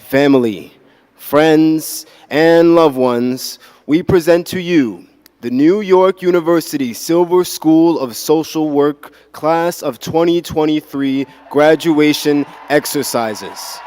family, friends, and loved ones, we present to you the New York University Silver School of Social Work Class of 2023 graduation exercises.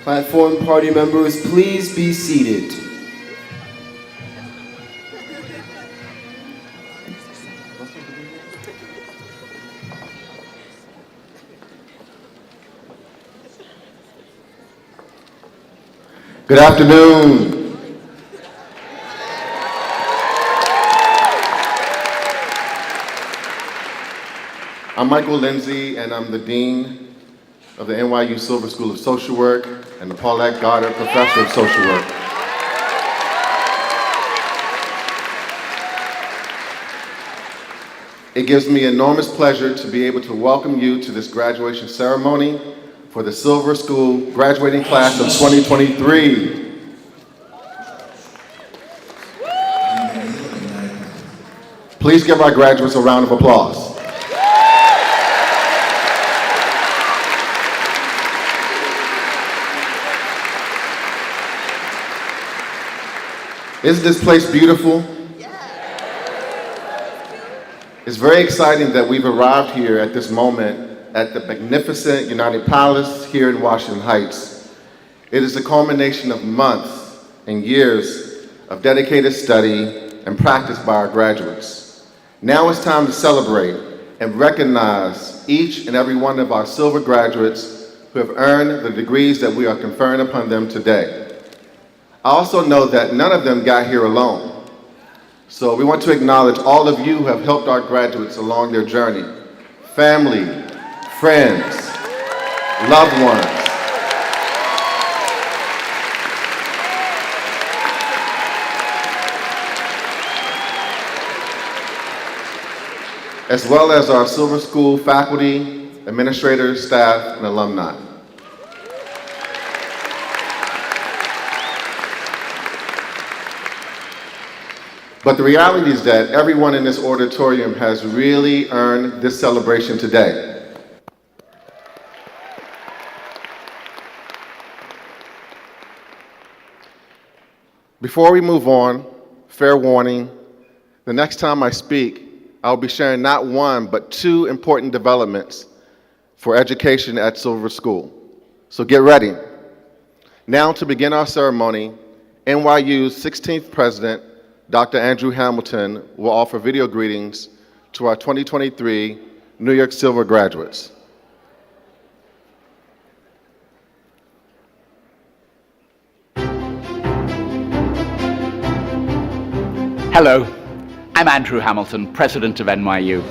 Platform party members, please be seated. Good afternoon. I'm Michael Lindsay, and I'm the Dean of the NYU Silver School of Social Work and the Paulette Goddard Professor of Social Work. It gives me enormous pleasure to be able to welcome you to this graduation ceremony for the Silver School graduating class of 2023. Please give our graduates a round of applause. Isn't this place beautiful? It's very exciting that we've arrived here at this moment at the magnificent United Palace here in Washington Heights. It is the culmination of months and years of dedicated study and practice by our graduates. Now it's time to celebrate and recognize each and every one of our Silver graduates who have earned the degrees that we are conferring upon them today. I also know that none of them got here alone. So we want to acknowledge all of you who have helped our graduates along their journey. Family, friends, loved ones. As well as our Silver School faculty, administrators, staff, and alumni. But the reality is that everyone in this auditorium has really earned this celebration today. Before we move on, fair warning, the next time I speak, I'll be sharing not one, but two important developments for education at Silver School. So get ready. Now to begin our ceremony, NYU's 16th president, Dr. Andrew Hamilton, will offer video greetings to our 2023 New York Silver graduates. Hello, I'm Andrew Hamilton, president of NYU.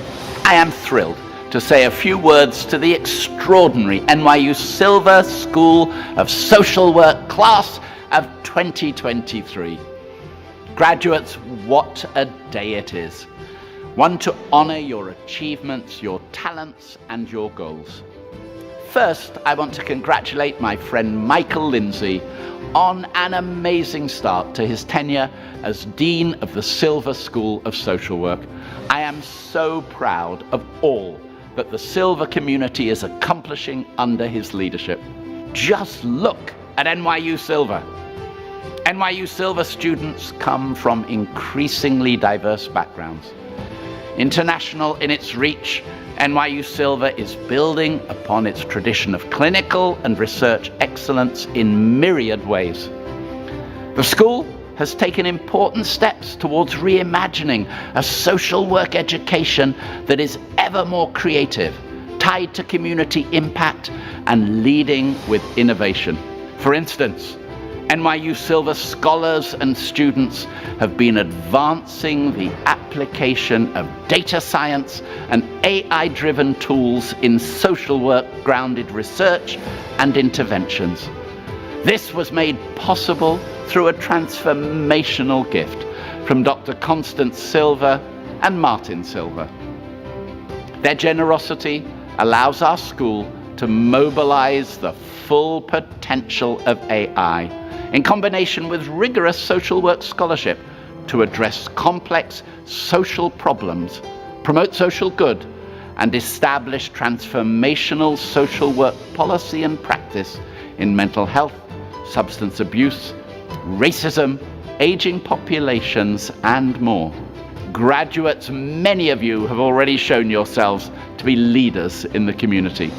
I am thrilled to say a few words to the extraordinary NYU Silver School of Social Work class of 2023. Graduates, what a day it is. One to honor your achievements, your talents, and your goals. First, I want to congratulate my friend Michael Lindsay on an amazing start to his tenure as Dean of the Silver School of Social Work. I am so proud of all that the Silver community is accomplishing under his leadership. Just look at NYU Silver. NYU Silver students come from increasingly diverse backgrounds. International in its reach, NYU Silver is building upon its tradition of clinical and research excellence in myriad ways. The school has taken important steps towards reimagining a social work education that is ever more creative, tied to community impact, and leading with innovation. For instance, NYU Silver scholars and students have been advancing the application of data science and AI-driven tools in social work-grounded research and interventions. This was made possible through a transformational gift from Dr. Constance Silver and Martin Silver. Their generosity allows our school to mobilize the full potential of AI in combination with rigorous social work scholarship to address complex social problems, promote social good, and establish transformational social work policy and practice in mental health, substance abuse, racism, aging populations, and more. Graduates, many of you have already shown yourselves to be leaders in the community.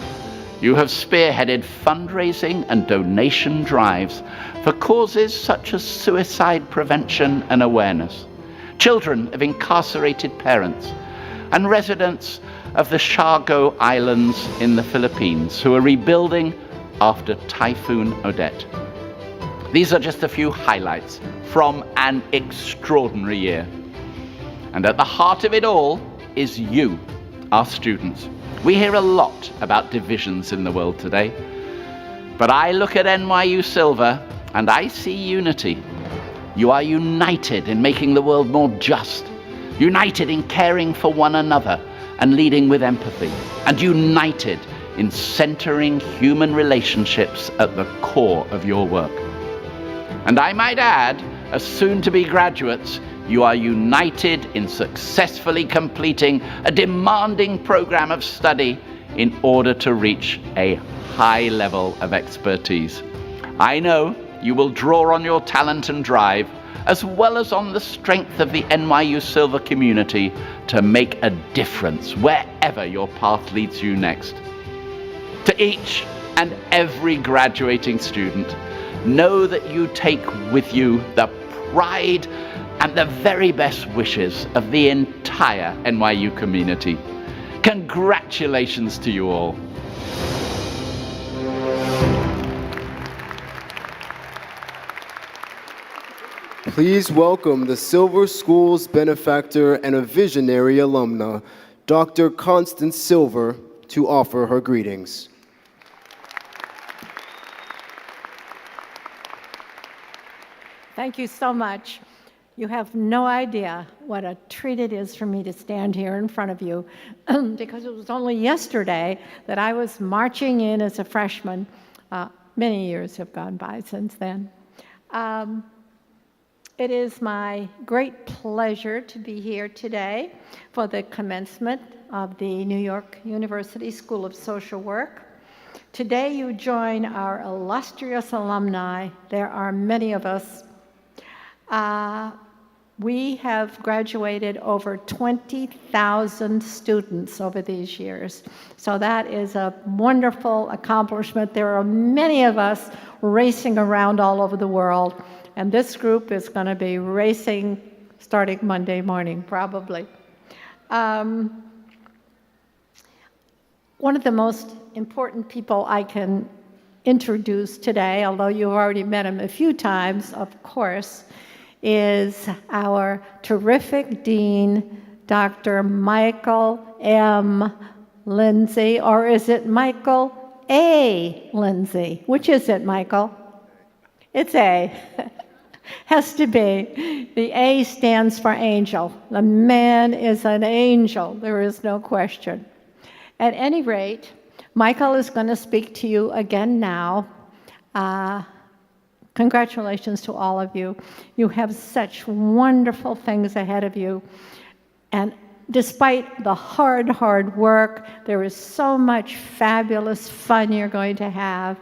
You have spearheaded fundraising and donation drives for causes such as suicide prevention and awareness, children of incarcerated parents, and residents of the Siargao Islands in the Philippines who are rebuilding after Typhoon Odette. These are just a few highlights from an extraordinary year. And at the heart of it all is you, our students. We hear a lot about divisions in the world today, but I look at NYU Silver and I see unity. You are united in making the world more just, united in caring for one another and leading with empathy, and united in centering human relationships at the core of your work. And I might add, as soon-to-be graduates, you are united in successfully completing a demanding program of study in order to reach a high level of expertise. I know you will draw on your talent and drive, as well as on the strength of the NYU Silver community, to make a difference wherever your path leads you next. To each and every graduating student, know that you take with you the pride and the very best wishes of the entire NYU community. Congratulations to you all. Please welcome the Silver School's benefactor and a visionary alumna, Dr. Constance Silver, to offer her greetings. Thank you so much. You have no idea what a treat it is for me to stand here in front of you because it was only yesterday that I was marching in as a freshman. Many years have gone by since then. It is my great pleasure to be here today for the commencement of the New York University School of Social Work. Today you join our illustrious alumni. There are many of us. We have graduated over 20,000 students over these years. So that is a wonderful accomplishment. There are many of us racing around all over the world, and this group is going to be racing starting Monday morning, probably. One of the most important people I can introduce today, although you've already met him a few times, of course, is our terrific dean, Dr. Michael M. Lindsay, or is it Michael A. Lindsay? Which is it, Michael? It's A. Has to be. The A stands for angel. The man is an angel. There is no question. At any rate, Michael is going to speak to you again now. Congratulations to all of you. You have such wonderful things ahead of you. And despite the hard work, there is so much fabulous fun you're going to have.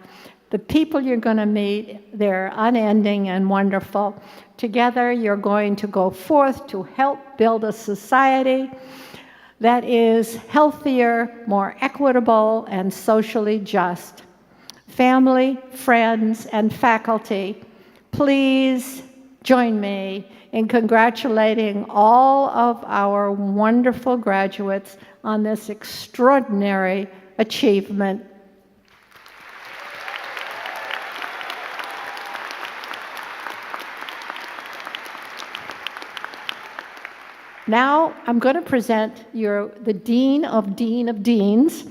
The people you're going to meet, they're unending and wonderful. Together, you're going to go forth to help build a society that is healthier, more equitable, and socially just. Family, friends, and faculty, please join me in congratulating all of our wonderful graduates on this extraordinary achievement. Now I'm going to present the Dean of Deans,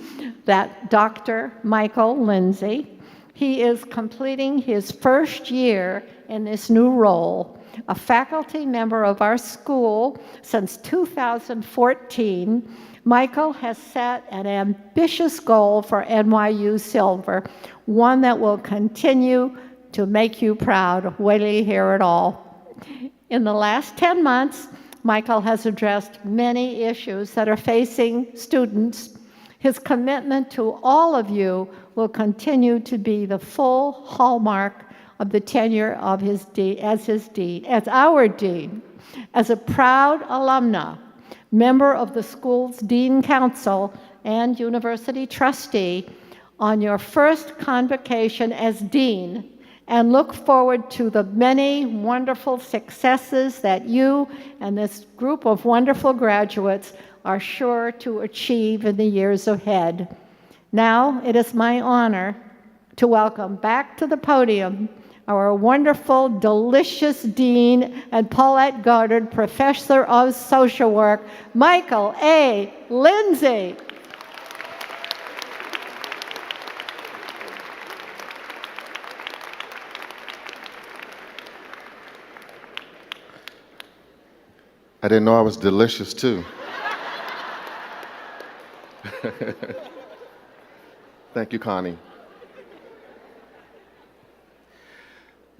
that Dr. Michael Lindsay. He is completing his first year in this new role, a faculty member of our school since 2014. Michael has set an ambitious goal for NYU Silver, one that will continue to make you proud. Wait till you hear it all. In the last 10 months, Michael has addressed many issues that are facing students. His commitment to all of you will continue to be the full hallmark of the tenure of as our dean. As a proud alumna, member of the school's Dean Council, and university trustee, on your first convocation as dean and look forward to the many wonderful successes that you and this group of wonderful graduates are sure to achieve in the years ahead. Now, it is my honor to welcome back to the podium our wonderful, delicious Dean and Paulette Goddard Professor of Social Work, Michael A. Lindsay. I didn't know I was delicious too. Thank you, Connie.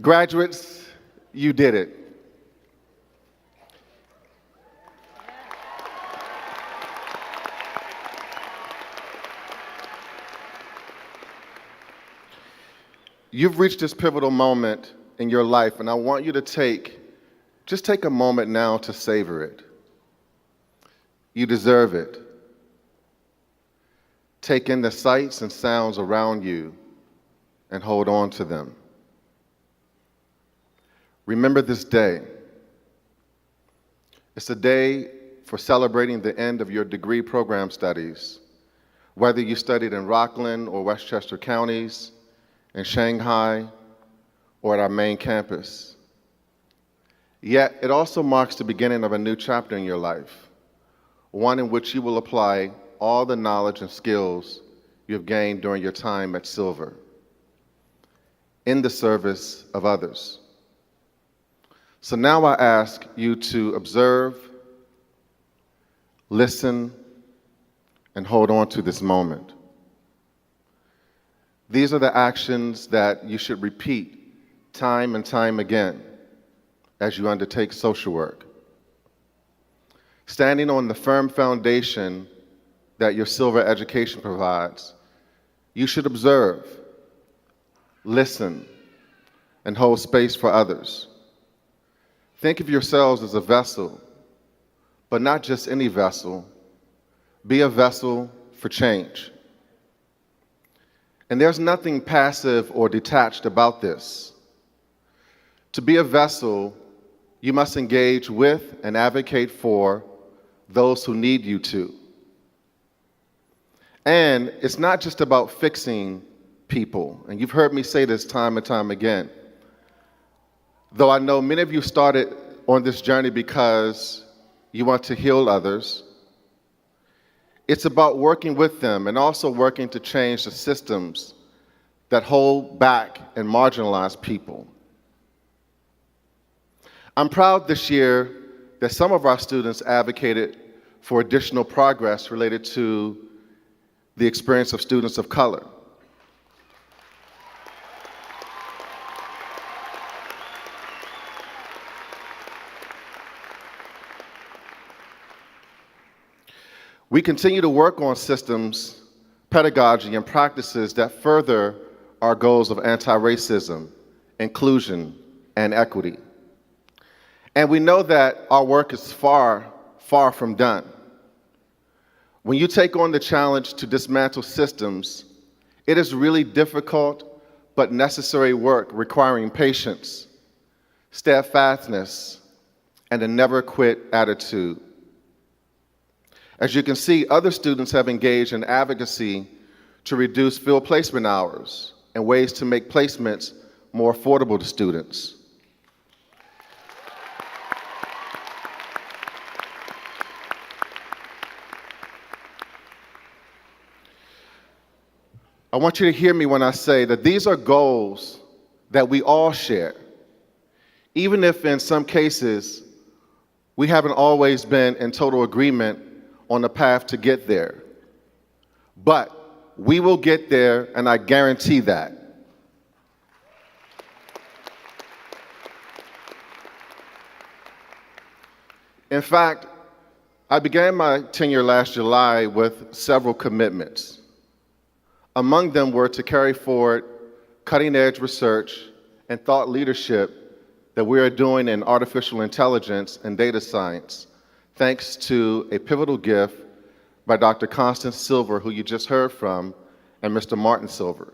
Graduates, you did it. You've reached this pivotal moment in your life, and I want you to just take a moment now to savor it. You deserve it. Take in the sights and sounds around you and hold on to them. Remember this day. It's a day for celebrating the end of your degree program studies, whether you studied in Rockland or Westchester counties, in Shanghai, or at our main campus. Yet, it also marks the beginning of a new chapter in your life, one in which you will apply all the knowledge and skills you have gained during your time at Silver in the service of others. So now I ask you to observe, listen, and hold on to this moment. These are the actions that you should repeat time and time again as you undertake social work. Standing on the firm foundation that your Silver education provides, you should observe, listen, and hold space for others. Think of yourselves as a vessel, but not just any vessel. Be a vessel for change. And there's nothing passive or detached about this. To be a vessel, you must engage with and advocate for those who need you to. And it's not just about fixing people, and you've heard me say this time and time again. Though I know many of you started on this journey because you want to heal others, it's about working with them and also working to change the systems that hold back and marginalize people. I'm proud this year that some of our students advocated for additional progress related to the experience of students of color. We continue to work on systems, pedagogy, and practices that further our goals of anti-racism, inclusion, and equity. And we know that our work is far, far from done. When you take on the challenge to dismantle systems, it is really difficult but necessary work requiring patience, steadfastness, and a never-quit attitude. As you can see, other students have engaged in advocacy to reduce field placement hours and ways to make placements more affordable to students. I want you to hear me when I say that these are goals that we all share, even if in some cases we haven't always been in total agreement on the path to get there. But we will get there, and I guarantee that. In fact, I began my tenure last July with several commitments. Among them were to carry forward cutting-edge research and thought leadership that we are doing in artificial intelligence and data science, thanks to a pivotal gift by Dr. Constance Silver, who you just heard from, and Mr. Martin Silver.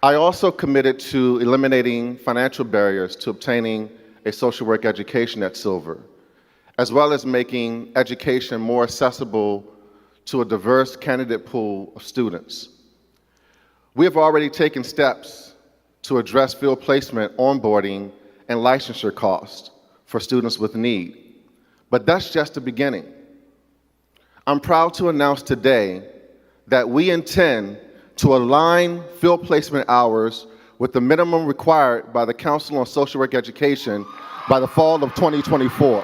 I also committed to eliminating financial barriers to obtaining a social work education at Silver, as well as making education more accessible to a diverse candidate pool of students. We have already taken steps to address field placement, onboarding, and licensure costs for students with need, but that's just the beginning. I'm proud to announce today that we intend to align field placement hours with the minimum required by the Council on Social Work Education by the fall of 2024.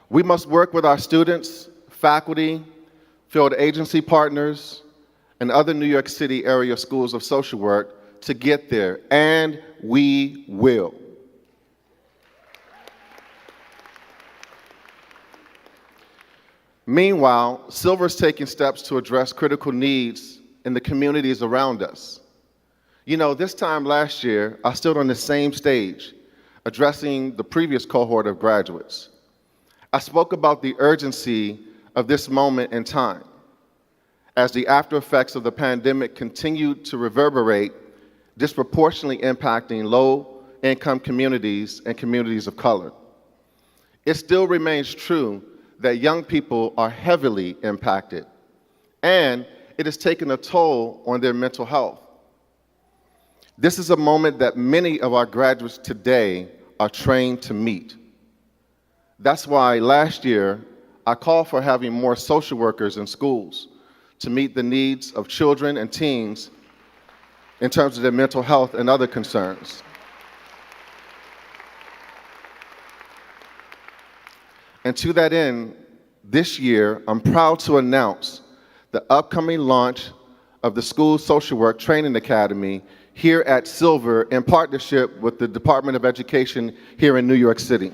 We must work with our students, faculty, field agency partners, and other New York City area schools of social work to get there, and we will. Meanwhile, Silver is taking steps to address critical needs in the communities around us. You know, this time last year, I stood on the same stage addressing the previous cohort of graduates. I spoke about the urgency of this moment in time as the after effects of the pandemic continued to reverberate, disproportionately impacting low-income communities and communities of color. It still remains true that young people are heavily impacted, and it has taken a toll on their mental health. This is a moment that many of our graduates today are trained to meet. That's why last year, I called for having more social workers in schools to meet the needs of children and teens in terms of their mental health and other concerns. And to that end, this year, I'm proud to announce the upcoming launch of the School Social Work Training Academy here at Silver in partnership with the Department of Education here in New York City.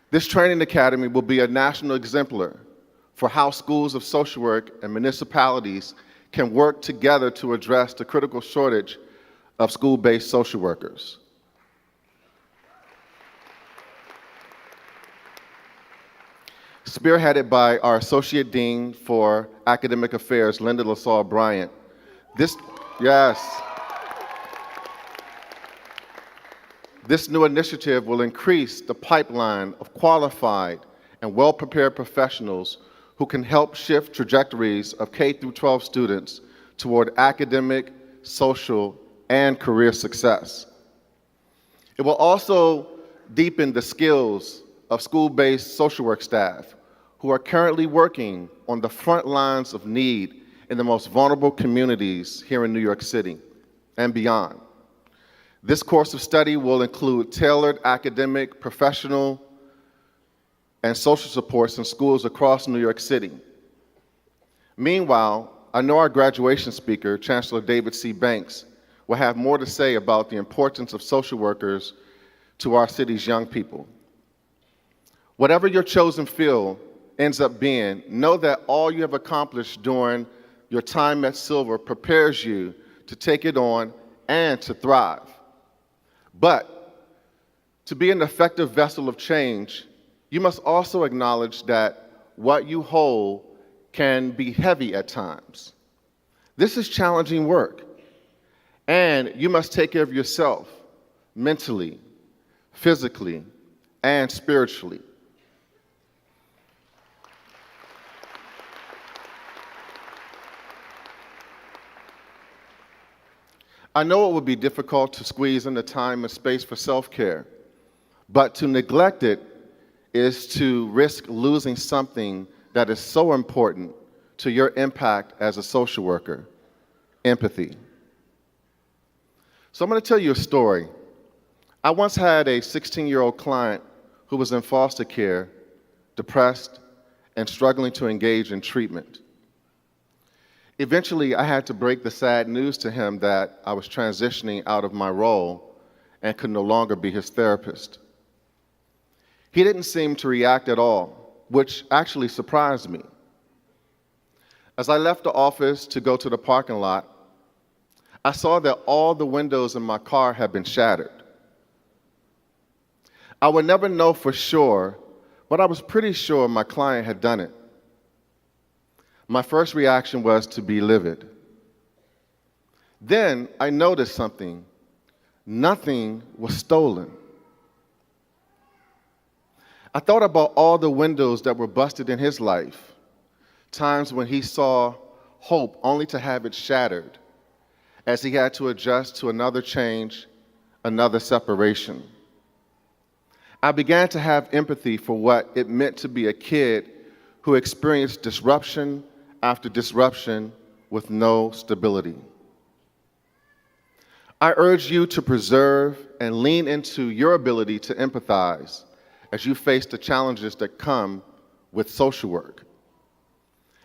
This training academy will be a national exemplar for how schools of social work and municipalities can work together to address the critical shortage of school-based social workers. Spearheaded by our Associate Dean for Academic Affairs, Linda LaSalle Bryant. This new initiative will increase the pipeline of qualified and well-prepared professionals who can help shift trajectories of K-12 students toward academic, social, and career success. It will also deepen the skills of school-based social work staff who are currently working on the front lines of need in the most vulnerable communities here in New York City and beyond. This course of study will include tailored academic, professional, and social supports in schools across New York City. Meanwhile, I know our graduation speaker, Chancellor David C. Banks, will have more to say about the importance of social workers to our city's young people. Whatever your chosen field ends up being, know that all you have accomplished during your time at Silver prepares you to take it on and to thrive. But to be an effective vessel of change, you must also acknowledge that what you hold can be heavy at times. This is challenging work, and you must take care of yourself mentally, physically, and spiritually. I know it would be difficult to squeeze in the time and space for self-care, but to neglect it is to risk losing something that is so important to your impact as a social worker: empathy. So I'm going to tell you a story. I once had a 16-year-old client who was in foster care, depressed, and struggling to engage in treatment. Eventually, I had to break the sad news to him that I was transitioning out of my role and could no longer be his therapist. He didn't seem to react at all, which actually surprised me. As I left the office to go to the parking lot, I saw that all the windows in my car had been shattered. I would never know for sure, but I was pretty sure my client had done it. My first reaction was to be livid. Then I noticed something. Nothing was stolen. I thought about all the windows that were busted in his life, times when he saw hope only to have it shattered, as he had to adjust to another change, another separation. I began to have empathy for what it meant to be a kid who experienced disruption after disruption with no stability. I urge you to preserve and lean into your ability to empathize as you face the challenges that come with social work.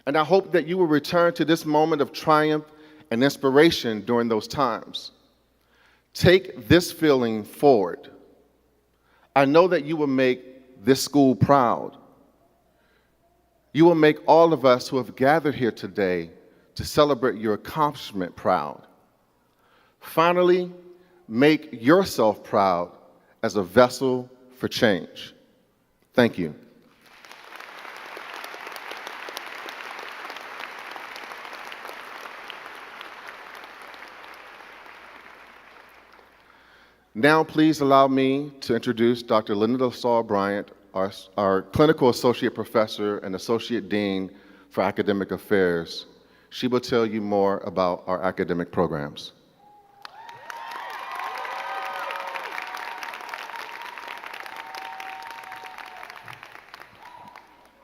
And I hope that you will return to this moment of triumph and inspiration during those times. Take this feeling forward. I know that you will make this school proud. You will make all of us who have gathered here today to celebrate your accomplishment proud. Finally, make yourself proud as a vessel for change. Thank you. Now, please allow me to introduce Dr. Linda Saul Bryant, our Clinical Associate Professor and Associate Dean for Academic Affairs. She will tell you more about our academic programs.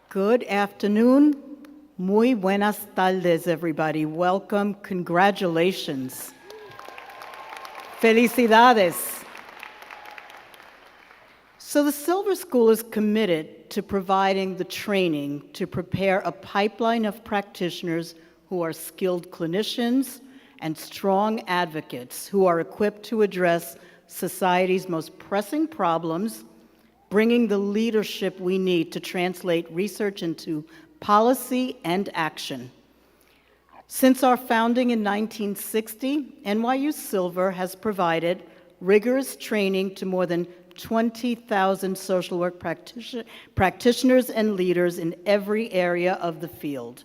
Good afternoon. Muy buenas tardes, everybody. Welcome. Congratulations. Felicidades. So the Silver School is committed to providing the training to prepare a pipeline of practitioners who are skilled clinicians and strong advocates who are equipped to address society's most pressing problems, bringing the leadership we need to translate research into policy and action. Since our founding in 1960, NYU Silver has provided rigorous training to more than 20,000 social work practitioners and leaders in every area of the field.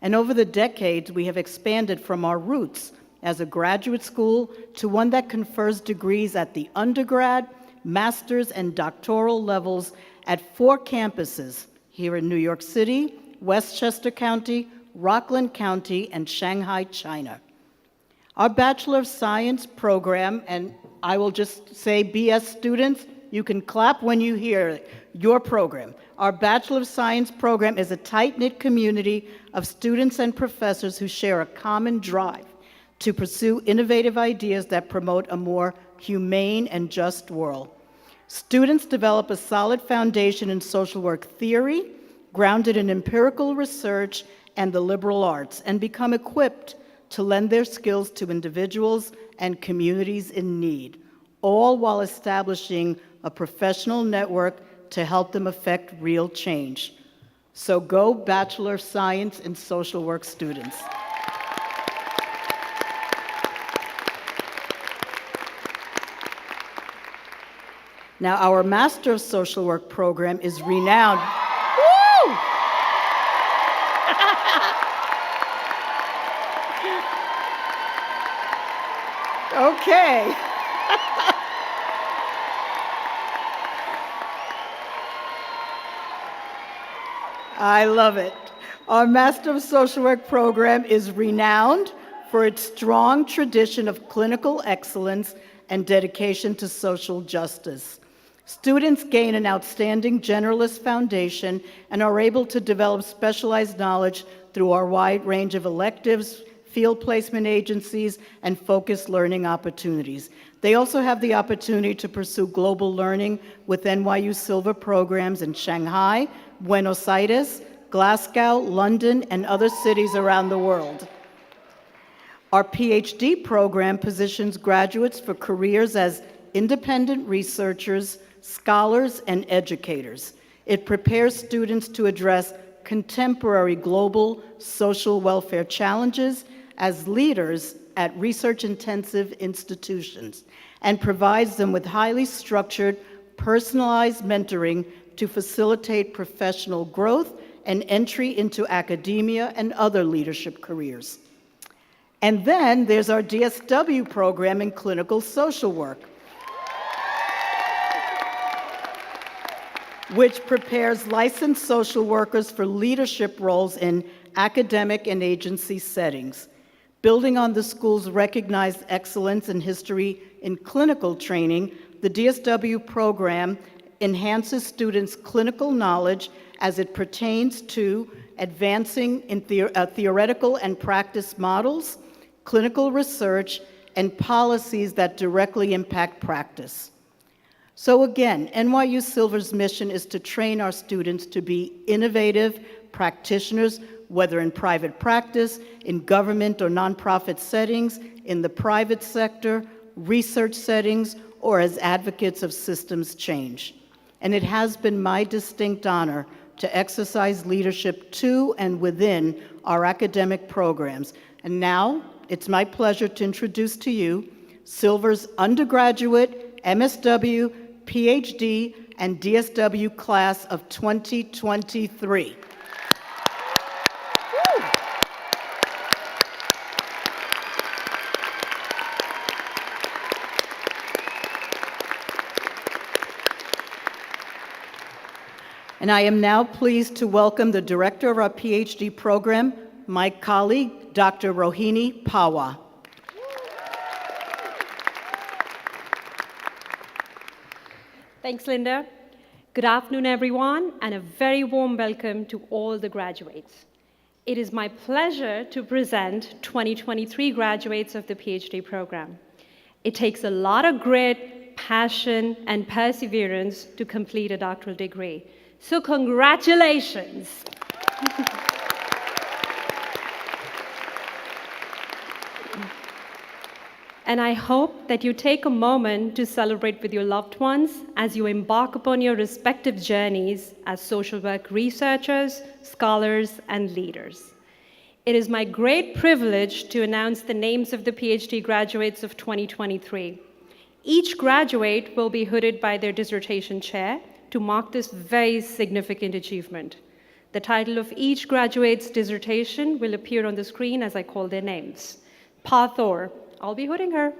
And over the decades, we have expanded from our roots as a graduate school to one that confers degrees at the undergrad, master's, and doctoral levels at 4 campuses here in New York City, Westchester County, Rockland County, and Shanghai, China. Our Bachelor of Science program, and I will just say BS students, you can clap when you hear your program. Our Bachelor of Science program is a tight-knit community of students and professors who share a common drive to pursue innovative ideas that promote a more humane and just world. Students develop a solid foundation in social work theory, grounded in empirical research and the liberal arts, and become equipped to lend their skills to individuals and communities in need, all while establishing a professional network to help them affect real change. So go Bachelor of Science in Social Work students. Now, our Master of Social Work program is renowned. Woo! Okay. I love it. Our Master of Social Work program is renowned for its strong tradition of clinical excellence and dedication to social justice. Students gain an outstanding generalist foundation and are able to develop specialized knowledge through our wide range of electives, field placement agencies, and focused learning opportunities. They also have the opportunity to pursue global learning with NYU Silver programs in Shanghai, Buenos Aires, Glasgow, London, and other cities around the world. Our PhD program positions graduates for careers as independent researchers, scholars, and educators. It prepares students to address contemporary global social welfare challenges as leaders at research-intensive institutions and provides them with highly structured, personalized mentoring to facilitate professional growth and entry into academia and other leadership careers. And then there's our DSW program in clinical social work, which prepares licensed social workers for leadership roles in academic and agency settings. Building on the school's recognized excellence in history in clinical training, the DSW program enhances students' clinical knowledge as it pertains to advancing in theoretical and practice models, clinical research, and policies that directly impact practice. So again, NYU Silver's mission is to train our students to be innovative practitioners, whether in private practice, in government or nonprofit settings, in the private sector, research settings, or as advocates of systems change. And it has been my distinct honor to exercise leadership to and within our academic programs. And now, it's my pleasure to introduce to you Silver's undergraduate, MSW, PhD, and DSW class of 2023. And I am now pleased to welcome the director of our PhD program, my colleague, Dr. Rohini Pahwa. Thanks, Linda. Good afternoon, everyone, and a very warm welcome to all the graduates. It is my pleasure to present 2023 graduates of the PhD program. It takes a lot of grit, passion, and perseverance to complete a doctoral degree. So congratulations. And I hope that you take a moment to celebrate with your loved ones as you embark upon your respective journeys as social work researchers, scholars, and leaders. It is my great privilege to announce the names of the PhD graduates of 2023. Each graduate will be hooded by their dissertation chair to mark this very significant achievement. The title of each graduate's dissertation will appear on the screen as I call their names. Pa Thor, I'll be hooding her.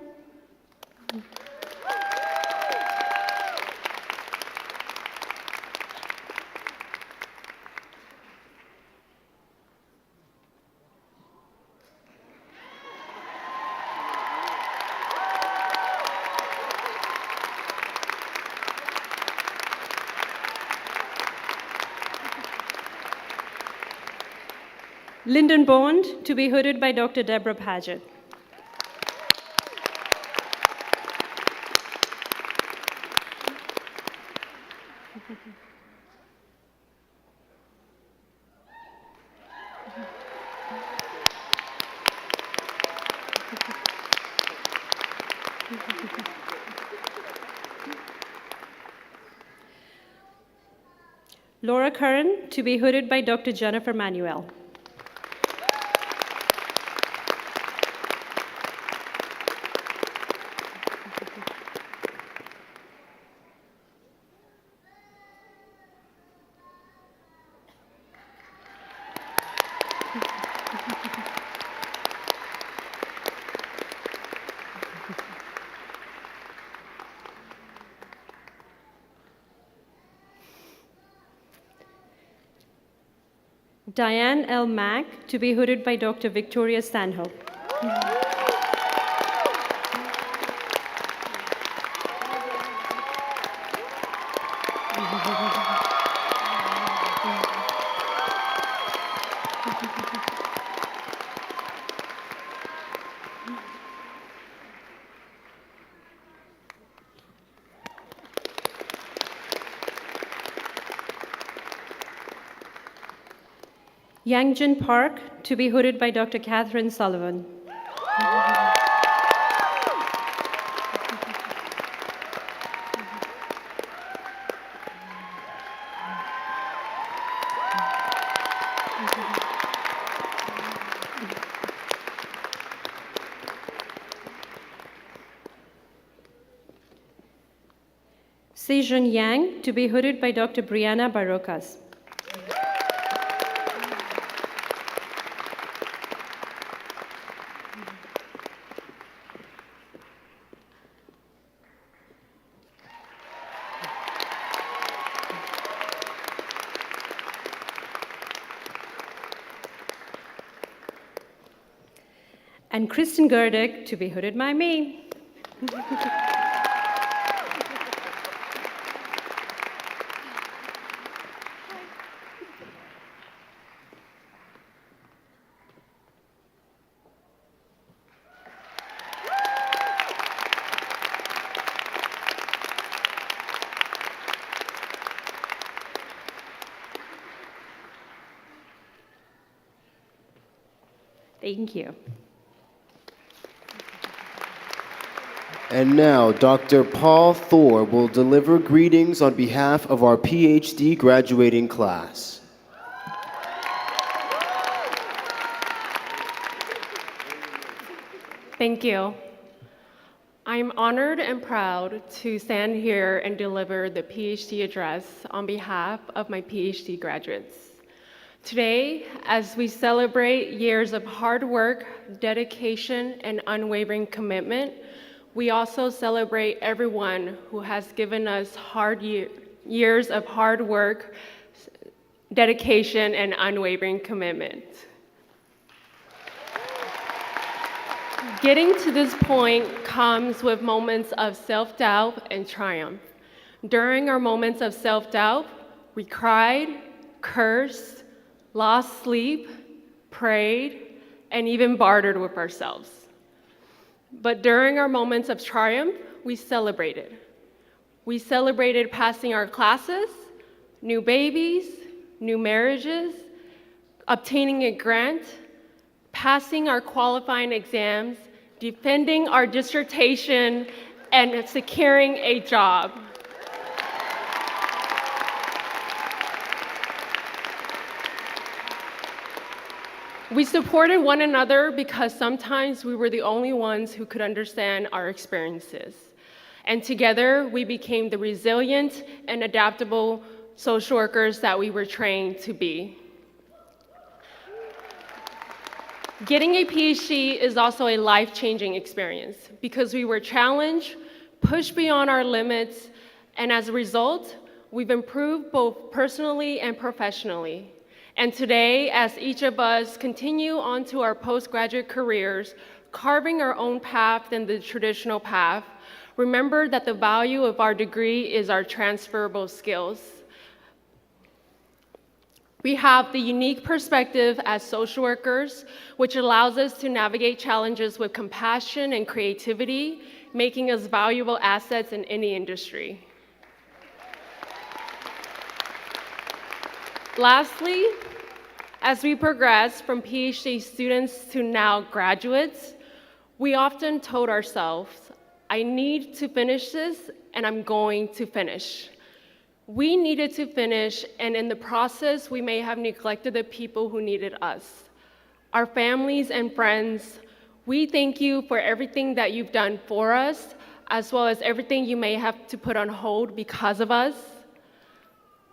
Lyndon Bond, to be hooded by Dr. Deborah Paget. Laura Curran, to be hooded by Dr. Jennifer Manuel. Diane L. Mack, to be hooded by Dr. Victoria Stanhope. Yangjin Park, to be hooded by Dr. Catherine Sullivan. Sejun Yang, to be hooded by Dr. Brianna Barocas. And Kristen Gerdick, to be hooded by me. Thank you. And now, Dr. Paul Thor will deliver greetings on behalf of our PhD graduating class. Thank you. I'm honored and proud to stand here and deliver the PhD address on behalf of my PhD graduates. Today, as we celebrate years of hard work, dedication, and unwavering commitment, we also celebrate everyone who has given us years of hard work, dedication, and unwavering commitment. Getting to this point comes with moments of self-doubt and triumph. During our moments of self-doubt, we cried, cursed, lost sleep, prayed, and even bartered with ourselves. But during our moments of triumph, we celebrated. We celebrated passing our classes, new babies, new marriages, obtaining a grant, passing our qualifying exams, defending our dissertation, and securing a job. We supported one another because sometimes we were the only ones who could understand our experiences. And together, we became the resilient and adaptable social workers that we were trained to be. Getting a PhD is also a life-changing experience because we were challenged, pushed beyond our limits, and as a result, we've improved both personally and professionally. And today, as each of us continue onto our postgraduate careers, carving our own path than the traditional path, remember that the value of our degree is our transferable skills. We have the unique perspective as social workers, which allows us to navigate challenges with compassion and creativity, making us valuable assets in any industry. Lastly, as we progress from PhD students to now graduates, we often told ourselves, I need to finish this, and I'm going to finish. We needed to finish, and in the process, we may have neglected the people who needed us. Our families and friends, we thank you for everything that you've done for us, as well as everything you may have to put on hold because of us.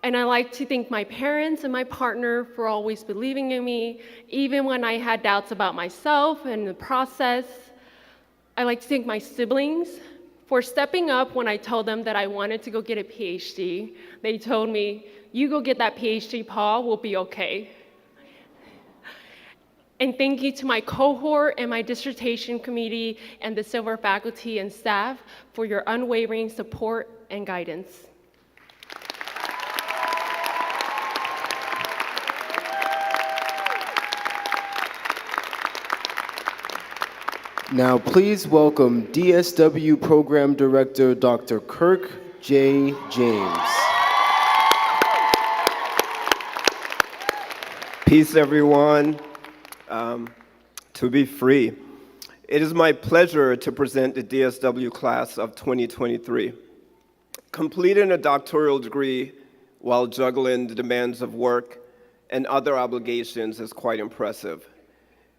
And I'd like to thank my parents and my partner for always believing in me, even when I had doubts about myself and the process. I'd like to thank my siblings for stepping up when I told them that I wanted to go get a PhD. They told me, you go get that PhD, Paul, we'll be okay. And thank you to my cohort and my dissertation committee and the Silver faculty and staff for your unwavering support and guidance. Now, please welcome DSW Program Director, Dr. Kirk J. James. Peace, everyone. To be free It is my pleasure to present the DSW class of 2023. Completing a doctoral degree while juggling the demands of work and other obligations is quite impressive.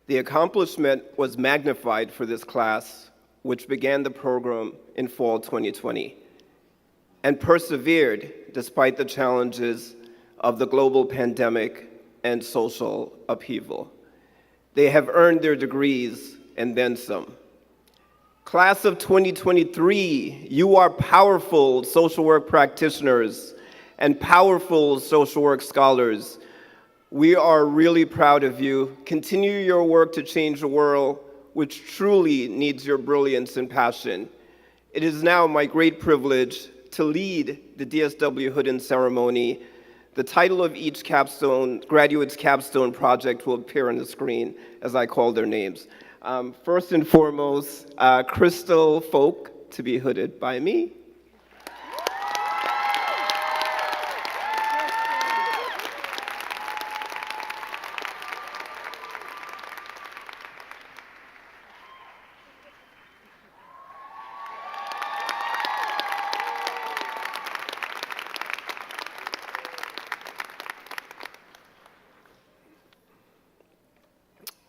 The accomplishment was magnified for this class, which began the program in fall 2020, and persevered despite the challenges of the global pandemic and social upheaval. They have earned their degrees and then some. Class of 2023, you are powerful social work practitioners and powerful social work scholars. We are really proud of you. Continue your work to change the world, which truly needs your brilliance and passion. It is now my great privilege to lead the DSW Hood-In ceremony. The title of each graduate's capstone project will appear on the screen as I call their names. First and foremost, Crystal Folk, to be hooded by me.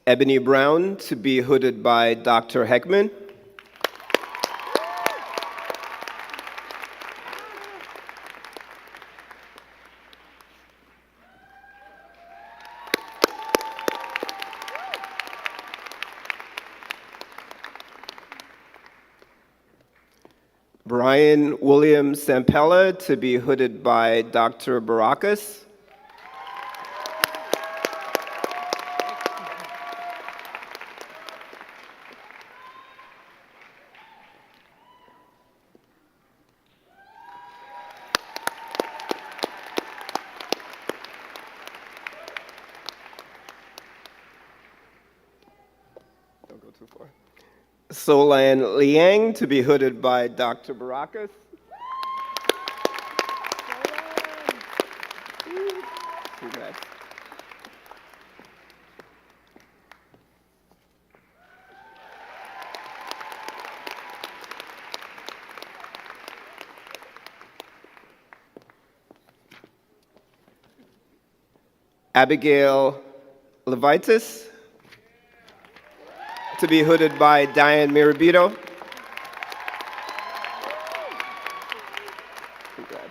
Ebony Brown, to be hooded by Dr. Heckman. Brian William Sampella, to be hooded by Dr. Barakas. Don't go too far. Solan Liang, to be hooded by Dr. Barakas. Congrats. Abigail Levitis, to be hooded by Diane Mirabito. Congrats.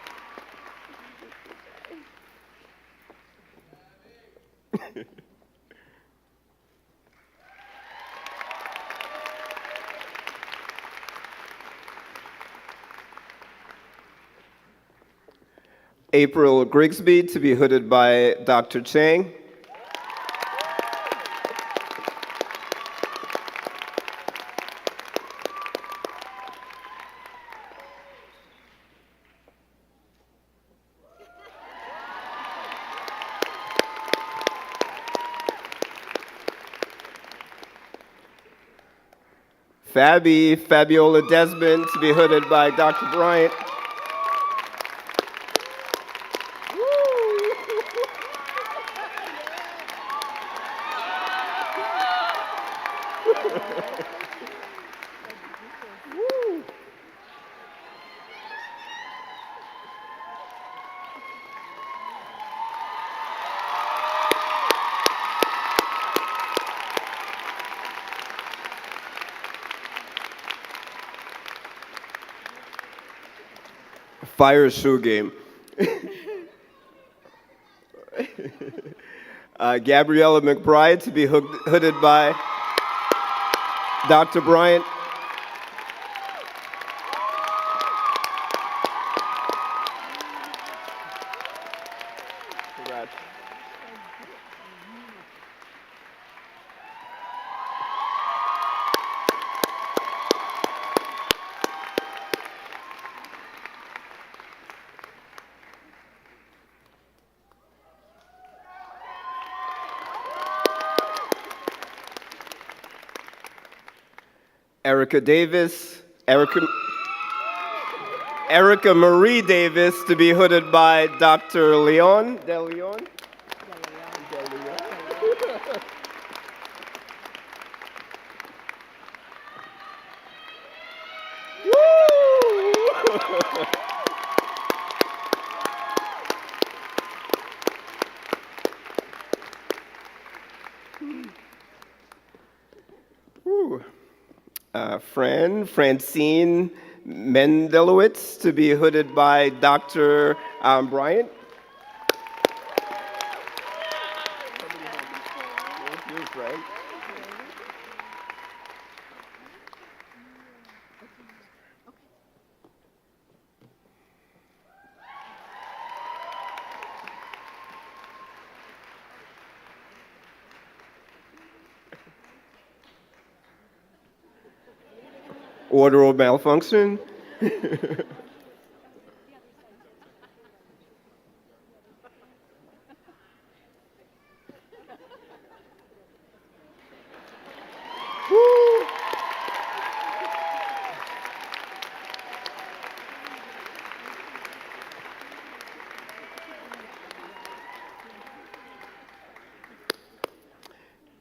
April Grigsby, to be hooded by Dr. Chang. Fabiola Desmond, to be hooded by Dr. Bryant. Fire shoe game. Gabriella McBride, to be hooded by Dr. Bryant. Congrats. Erica Marie Davis, to be hooded by Dr. Leon De Leon. friend, Francine Mendelowitz, to be hooded by Dr. Bryant. Thank you, Frank. Order of malfunction.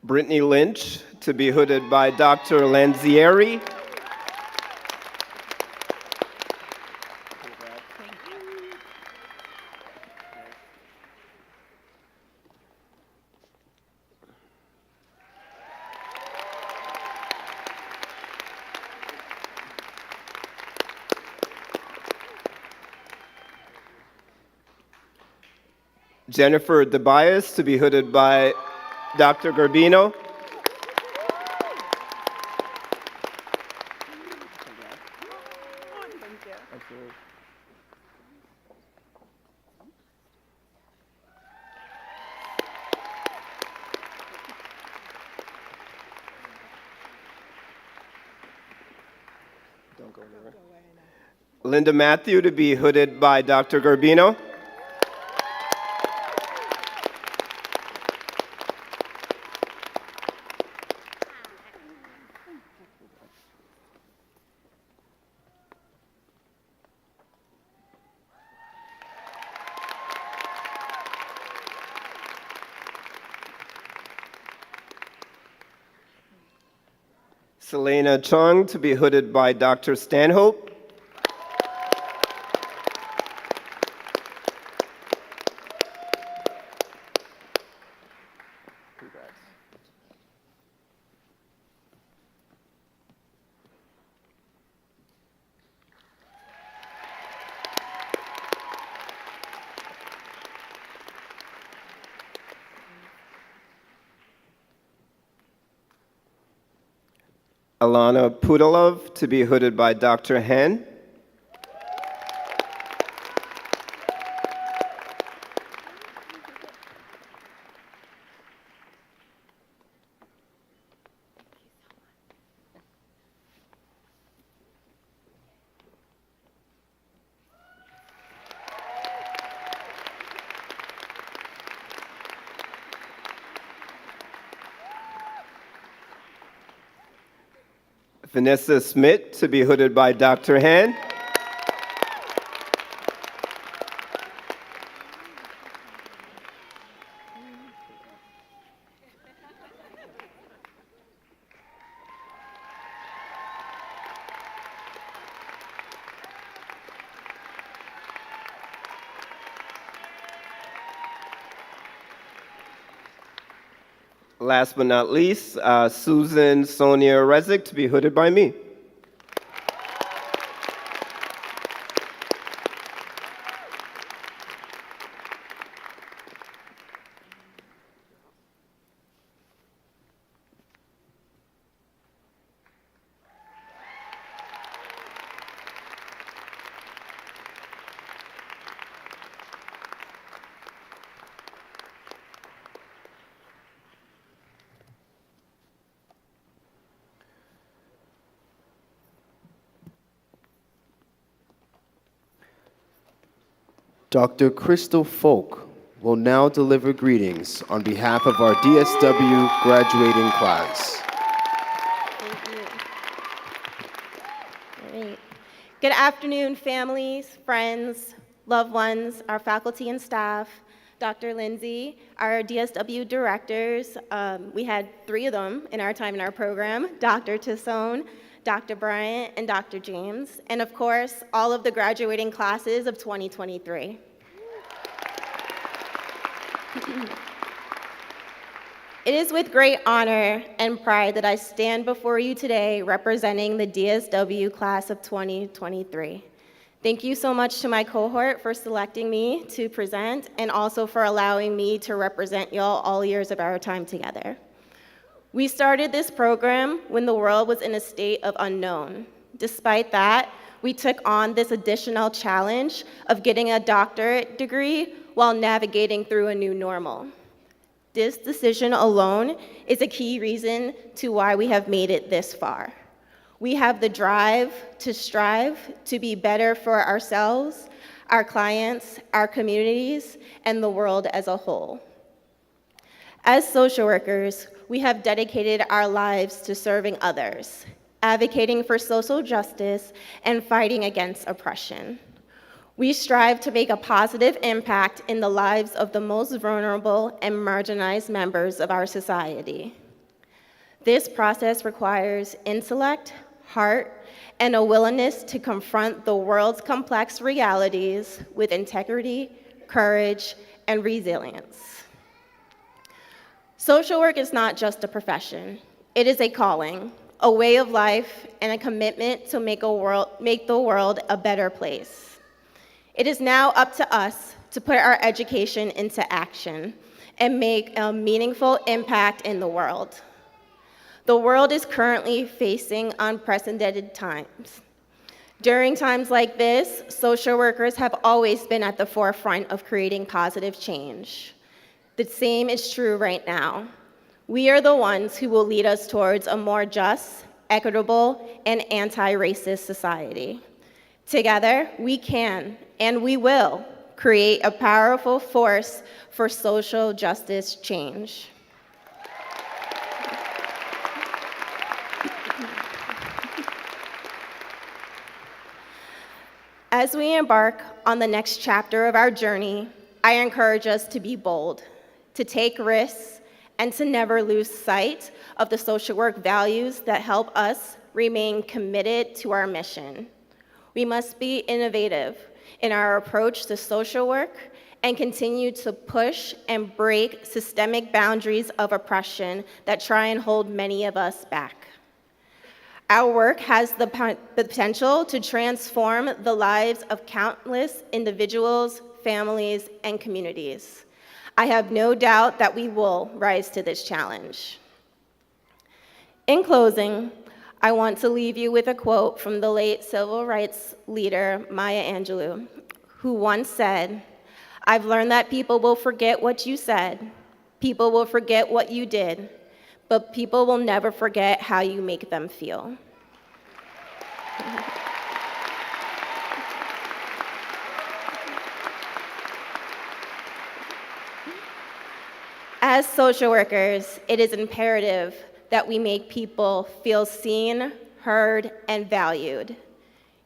Brittany Lynch, to be hooded by Dr. Lanzieri. Jennifer DeBias, to be hooded by Dr. Garbino. Linda Matthew, to be hooded by Dr. Garbino. Selena Chung, to be hooded by Dr. Stanhope. Alana Pudilov, to be hooded by Dr. Han. Vanessa Smith, to be hooded by Dr. Han. Last but not least, Susan Sonia Rezik, to be hooded by me. Dr. Crystal Folk will now deliver greetings on behalf of our DSW graduating class. Thank you. All right. Good afternoon, families, friends, loved ones, our faculty and staff, Dr. Lindsay, our DSW directors. We had 3 of them in our time in our program, Dr. Tassone, Dr. Bryant, and Dr. James, and of course, all of the graduating classes of 2023. It is with great honor and pride that I stand before you today representing the DSW class of 2023. Thank you so much to my cohort for selecting me to present and also for allowing me to represent y'all all years of our time together. We started this program when the world was in a state of unknown. Despite that, we took on this additional challenge of getting a doctorate degree while navigating through a new normal. This decision alone is a key reason to why we have made it this far. We have the drive to strive to be better for ourselves, our clients, our communities, and the world as a whole. As social workers, we have dedicated our lives to serving others, advocating for social justice, and fighting against oppression. We strive to make a positive impact in the lives of the most vulnerable and marginalized members of our society. This process requires intellect, heart, and a willingness to confront the world's complex realities with integrity, courage, and resilience. Social work is not just a profession. It is a calling, a way of life, and a commitment to make the world a better place. It is now up to us to put our education into action and make a meaningful impact in the world. The world is currently facing unprecedented times. During times like this, social workers have always been at the forefront of creating positive change. The same is true right now. We are the ones who will lead us towards a more just, equitable, and anti-racist society. Together, we can and we will create a powerful force for social justice change. As we embark on the next chapter of our journey, I encourage us to be bold, to take risks, and to never lose sight of the social work values that help us remain committed to our mission. We must be innovative in our approach to social work and continue to push and break systemic boundaries of oppression that try and hold many of us back. Our work has the potential to transform the lives of countless individuals, families, and communities. I have no doubt that we will rise to this challenge. In closing, I want to leave you with a quote from the late civil rights leader, Maya Angelou, who once said, "I've learned that people will forget what you said, people will forget what you did, but people will never forget how you make them feel." As social workers, it is imperative that we make people feel seen, heard, and valued.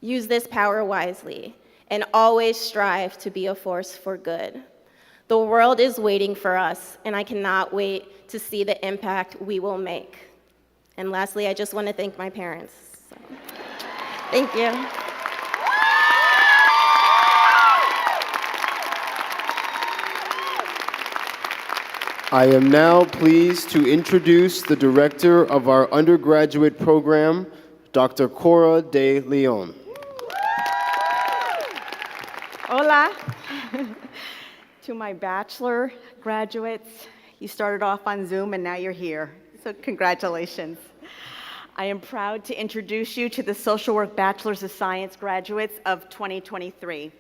Use this power wisely, and always strive to be a force for good. The world is waiting for us, and I cannot wait to see the impact we will make. And lastly, I just want to thank my parents. Thank you. I am now pleased to introduce the director of our undergraduate program, Dr. Cora De Leon. Hola. To my bachelor graduates, you started off on Zoom and now you're here, so congratulations. I am proud to introduce you to the Social Work Bachelors of Science graduates of 2023.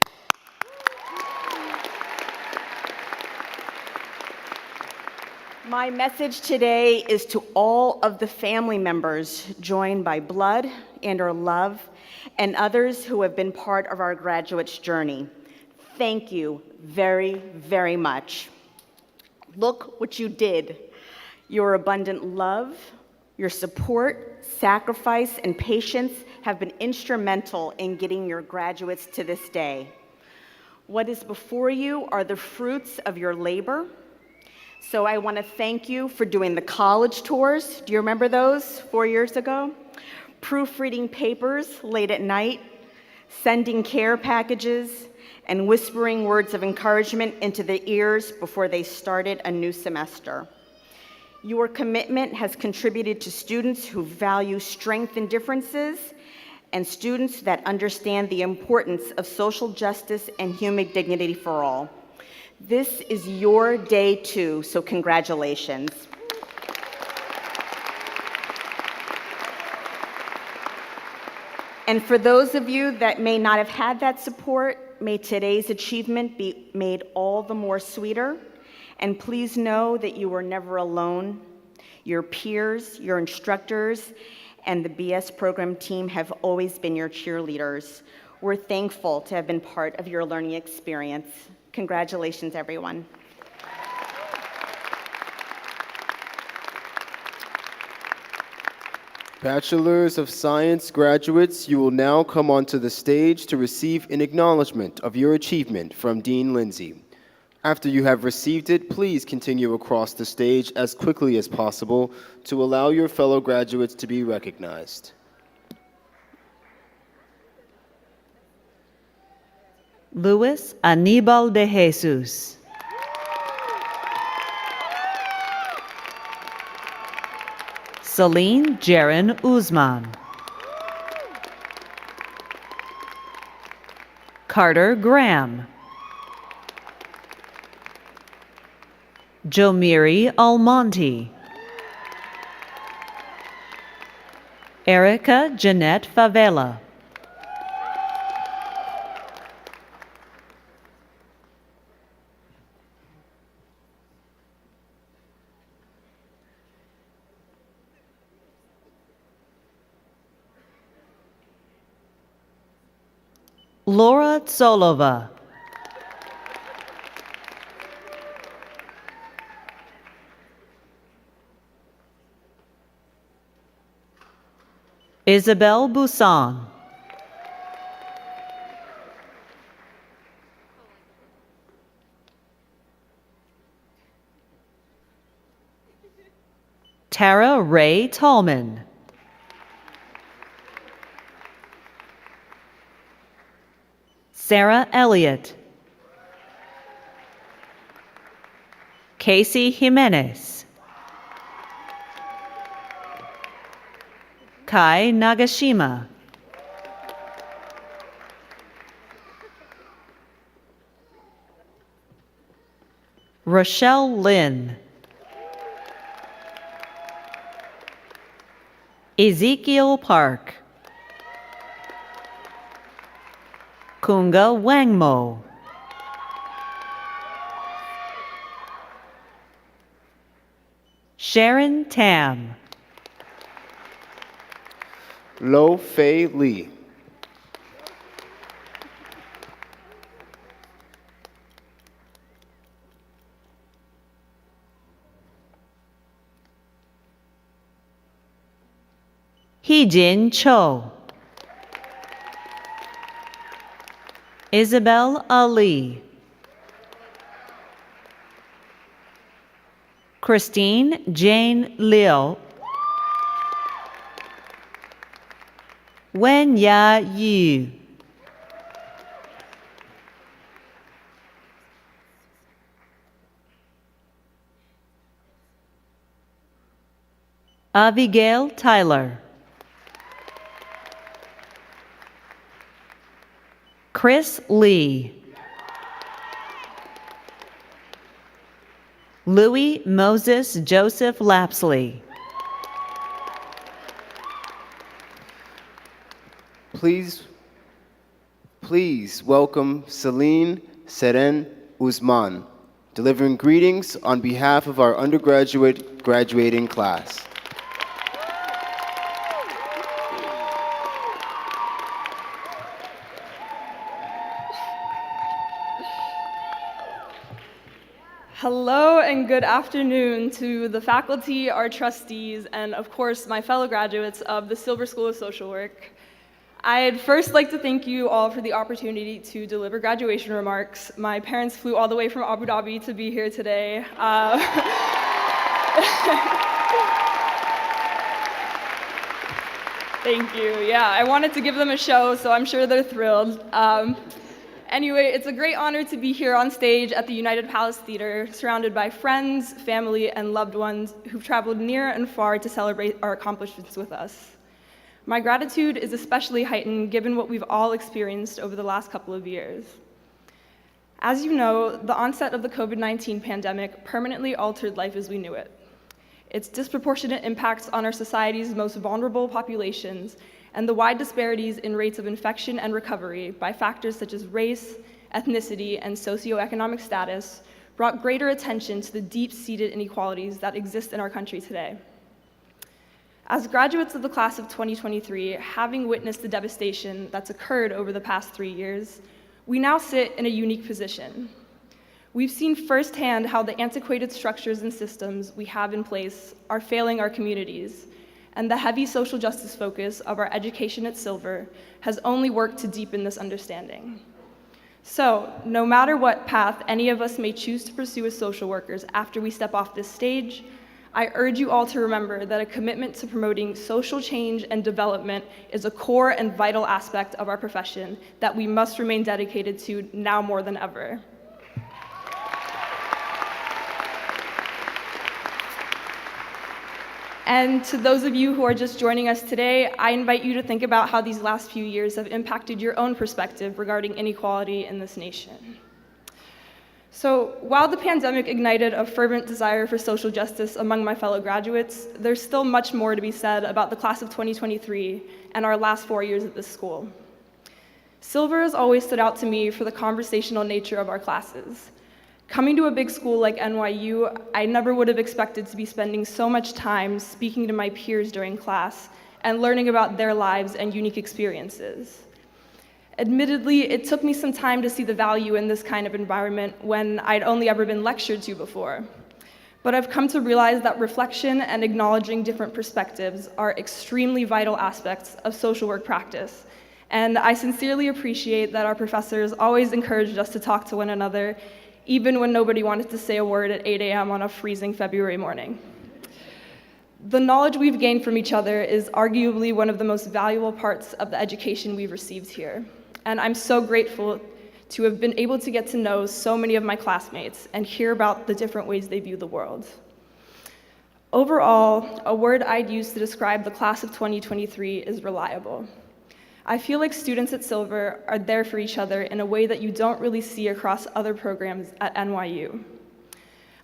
My message today is to all of the family members joined by blood and/or love, and others who have been part of our graduates' journey. Thank you very, very much. Look what you did. Your abundant love, your support, sacrifice, and patience have been instrumental in getting your graduates to this day. What is before you are the fruits of your labor. So I want to thank you for doing the college tours. Do you remember those 4 years ago? Proofreading papers late at night, sending care packages, and whispering words of encouragement into their ears before they started a new semester. Your commitment has contributed to students who value strength in differences and students that understand the importance of social justice and human dignity for all. This is your day too, so congratulations. And for those of you that may not have had that support, may today's achievement be made all the more sweeter. And please know that you were never alone. Your peers, your instructors, and the BS program team have always been your cheerleaders. We're thankful to have been part of your learning experience. Congratulations, everyone. Bachelors of Science graduates, you will now come onto the stage to receive an acknowledgement of your achievement from Dean Lindsay. After you have received it, please continue across the stage as quickly as possible to allow your fellow graduates to be recognized. Luis Anibal de Jesus. Celine Jaron Uzman. Carter Graham. Jomiri Almonte. Erica Jeanette Favela. Laura Tsolova. Isabel Busan. Tara Ray Tallman. Sarah Elliott. Casey Jimenez. Kai Nagashima. Rochelle Lynn. Ezekiel Park. Kunga Wangmo. Sharon Tam. Lo Fei Lee. Heejin Cho. Isabel Ali. Christine Jane Liu. Wen Ya Yu. Abigail Tyler. Chris Lee. Louis Moses Joseph Lapsley. Please welcome Celine Seren Uzman, delivering greetings on behalf of our undergraduate graduating class. Hello and good afternoon to the faculty, our trustees, and of course my fellow graduates of the Silver School of Social Work. I'd first like to thank you all for the opportunity to deliver graduation remarks. My parents flew all the way from Abu Dhabi to be here today. Thank you. Yeah, I wanted to give them a show, so I'm sure they're thrilled. Anyway, it's a great honor to be here on stage at the United Palace Theater, surrounded by friends, family, and loved ones who've traveled near and far to celebrate our accomplishments with us. My gratitude is especially heightened given what we've all experienced over the last couple of years. As you know, the onset of the COVID-19 pandemic permanently altered life as we knew it. Its disproportionate impacts on our society's most vulnerable populations and the wide disparities in rates of infection and recovery by factors such as race, ethnicity, and socioeconomic status brought greater attention to the deep-seated inequalities that exist in our country today. As graduates of the class of 2023, having witnessed the devastation that's occurred over the past 3 years, we now sit in a unique position. We've seen firsthand how the antiquated structures and systems we have in place are failing our communities, and the heavy social justice focus of our education at Silver has only worked to deepen this understanding. So, no matter what path any of us may choose to pursue as social workers after we step off this stage, I urge you all to remember that a commitment to promoting social change and development is a core and vital aspect of our profession that we must remain dedicated to now more than ever. And to those of you who are just joining us today, I invite you to think about how these last few years have impacted your own perspective regarding inequality in this nation. So while the pandemic ignited a fervent desire for social justice among my fellow graduates, there's still much more to be said about the class of 2023 and our last 4 years at this school. Silver has always stood out to me for the conversational nature of our classes. Coming to a big school like NYU, I never would have expected to be spending so much time speaking to my peers during class and learning about their lives and unique experiences. Admittedly, it took me some time to see the value in this kind of environment when I'd only ever been lectured to before. But I've come to realize that reflection and acknowledging different perspectives are extremely vital aspects of social work practice. And I sincerely appreciate that our professors always encouraged us to talk to one another, even when nobody wanted to say a word at 8 a.m. on a freezing February morning. The knowledge we've gained from each other is arguably one of the most valuable parts of the education we've received here. And I'm so grateful to have been able to get to know so many of my classmates and hear about the different ways they view the world. Overall, a word I'd use to describe the class of 2023 is reliable. I feel like students at Silver are there for each other in a way that you don't really see across other programs at NYU.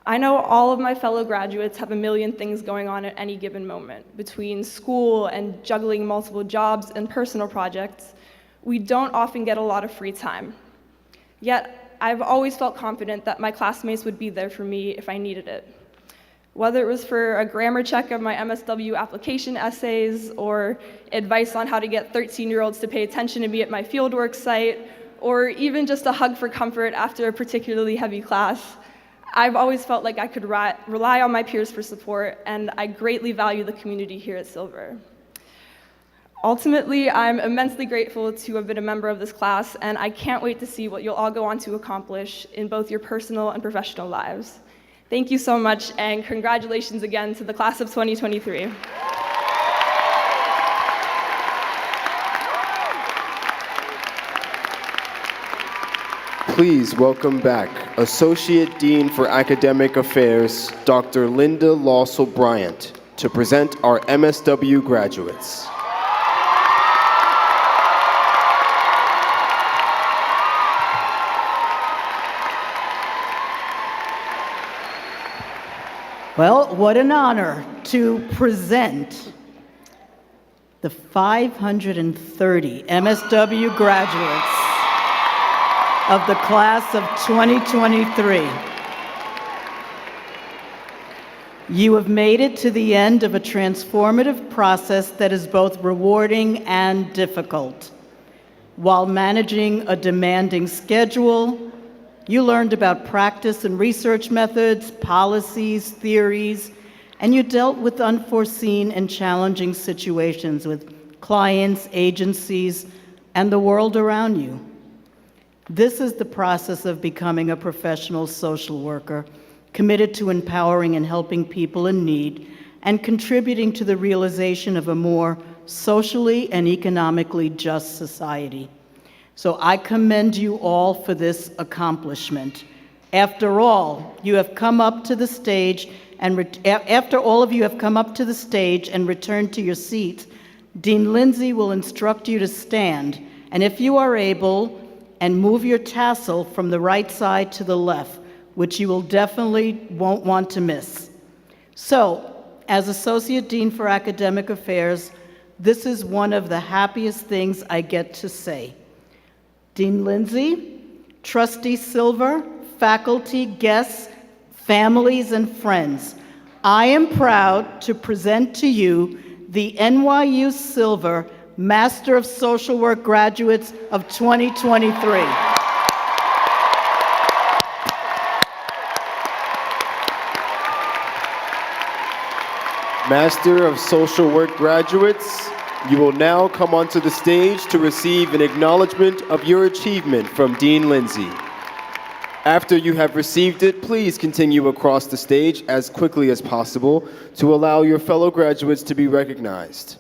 I know all of my fellow graduates have a million things going on at any given moment. Between school and juggling multiple jobs and personal projects, we don't often get a lot of free time. Yet, I've always felt confident that my classmates would be there for me if I needed it. Whether it was for a grammar check of my MSW application essays, or advice on how to get 13-year-olds to pay attention to me at my fieldwork site, or even just a hug for comfort after a particularly heavy class, I've always felt like I could rely on my peers for support, and I greatly value the community here at Silver. Ultimately, I'm immensely grateful to have been a member of this class, and I can't wait to see what you'll all go on to accomplish in both your personal and professional lives. Thank you so much, and congratulations again to the class of 2023. Please welcome back Associate Dean for Academic Affairs, Dr. Linda Lawsell Bryant, to present our MSW graduates. Well, what an honor to present the 530 MSW graduates of the class of 2023. You have made it to the end of a transformative process that is both rewarding and difficult. While managing a demanding schedule, you learned about practice and research methods, policies, theories, and you dealt with unforeseen and challenging situations with clients, agencies, and the world around you. This is the process of becoming a professional social worker, committed to empowering and helping people in need and contributing to the realization of a more socially and economically just society. So I commend you all for this accomplishment. After all, you have come up to the stage, and after all of you have come up to the stage and returned to your seats, Dean Lindsay will instruct you to stand, and if you are able, and move your tassel from the right side to the left, which you will definitely won't want to miss. So, as Associate Dean for Academic Affairs, this is one of the happiest things I get to say. Dean Lindsay, Trustee Silver, faculty, guests, families, and friends, I am proud to present to you the NYU Silver Master of Social Work graduates of 2023. Master of Social Work graduates, you will now come onto the stage to receive an acknowledgement of your achievement from Dean Lindsay. After you have received it, please continue across the stage as quickly as possible to allow your fellow graduates to be recognized.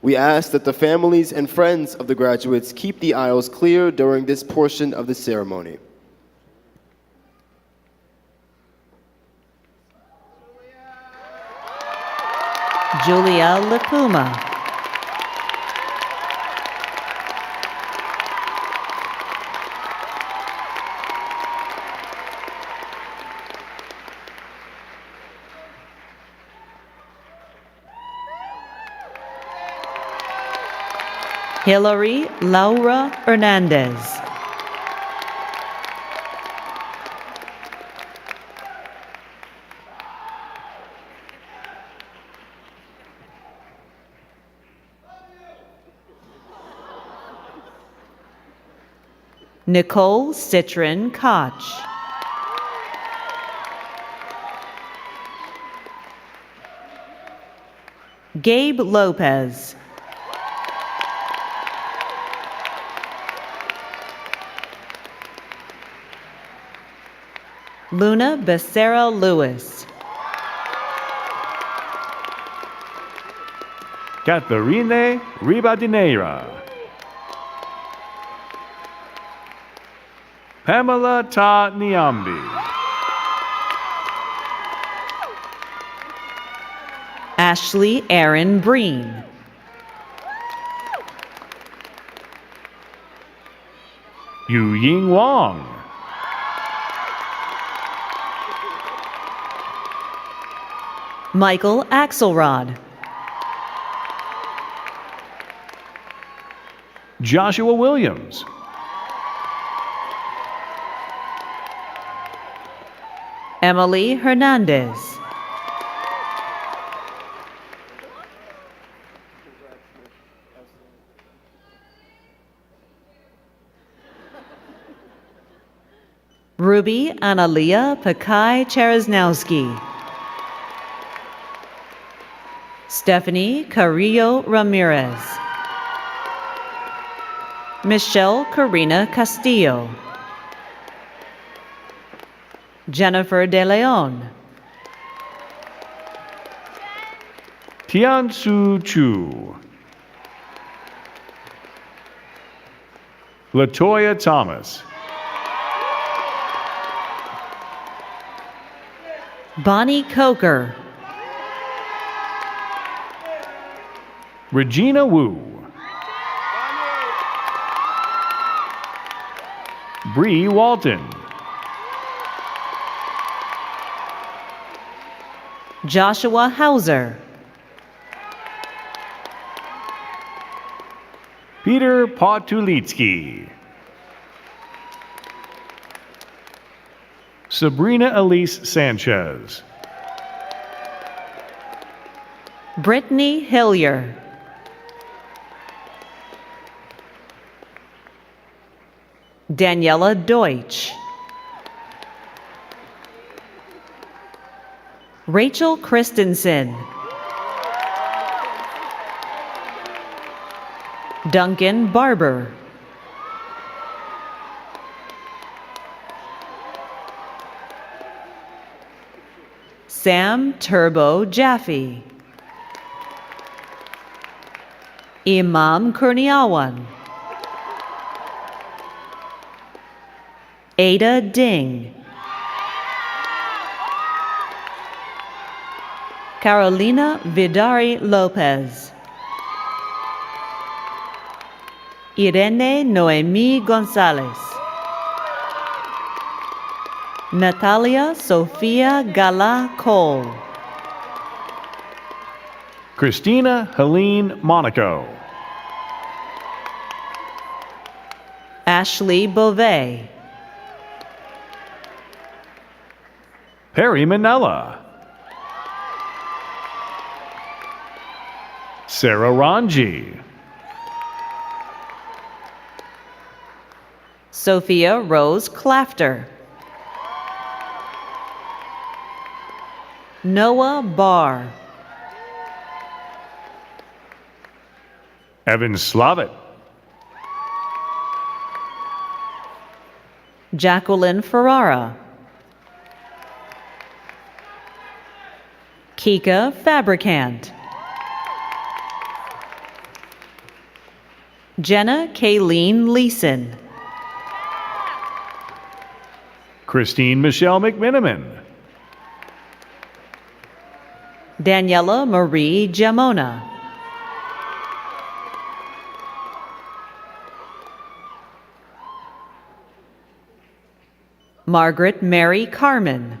We ask that the families and friends of the graduates keep the aisles clear during this portion of the ceremony. Julia Lipuma. Hilary Laura Hernandez. Nicole Citron Koch. Gabe Lopez. Luna Becerra Lewis. Catherine Ribadeneira. Pamela Ta Niambi. Ashley Aaron Breen. Yu Ying Wong. Michael Axelrod. Joshua Williams. Emily Hernandez. Ruby Analia Pakai Cheresnowski. Stephanie Carrillo Ramirez. Michelle Karina Castillo. Jennifer De Leon. Tiansu Chu. Latoya Thomas. Bonnie Coker. Regina Wu. Bree Walton. Joshua Hauser. Peter Potulitsky. Sabrina Elise Sanchez. Brittany Hillier. Daniela Deutsch. Rachel Christensen. Duncan Barber. Sam Turbo Jaffe. Imam Kurniawan. Ada Ding. Carolina Vidari Lopez. Irene Noemi Gonzalez. Natalia Sofia Gala Cole. Christina Helene Monaco. Ashley Beauvais. Perry Manella. Sarah Ranji. Sophia Rose Clafter. Noah Barr. Evan Slavitt. Jacqueline Ferrara. Kika Fabricant. Jenna Kayleen Leeson. Christine Michelle McMiniman. Daniela Marie Jamona. Margaret Mary Carmen.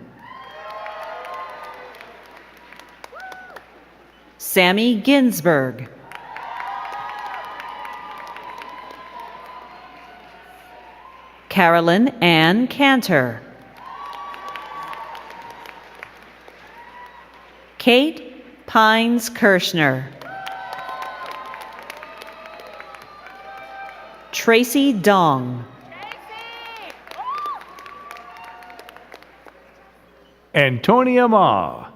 Sammy Ginsberg. Carolyn Ann Cantor. Kate Pines Kirschner. Tracy Dong. Antonia Ma.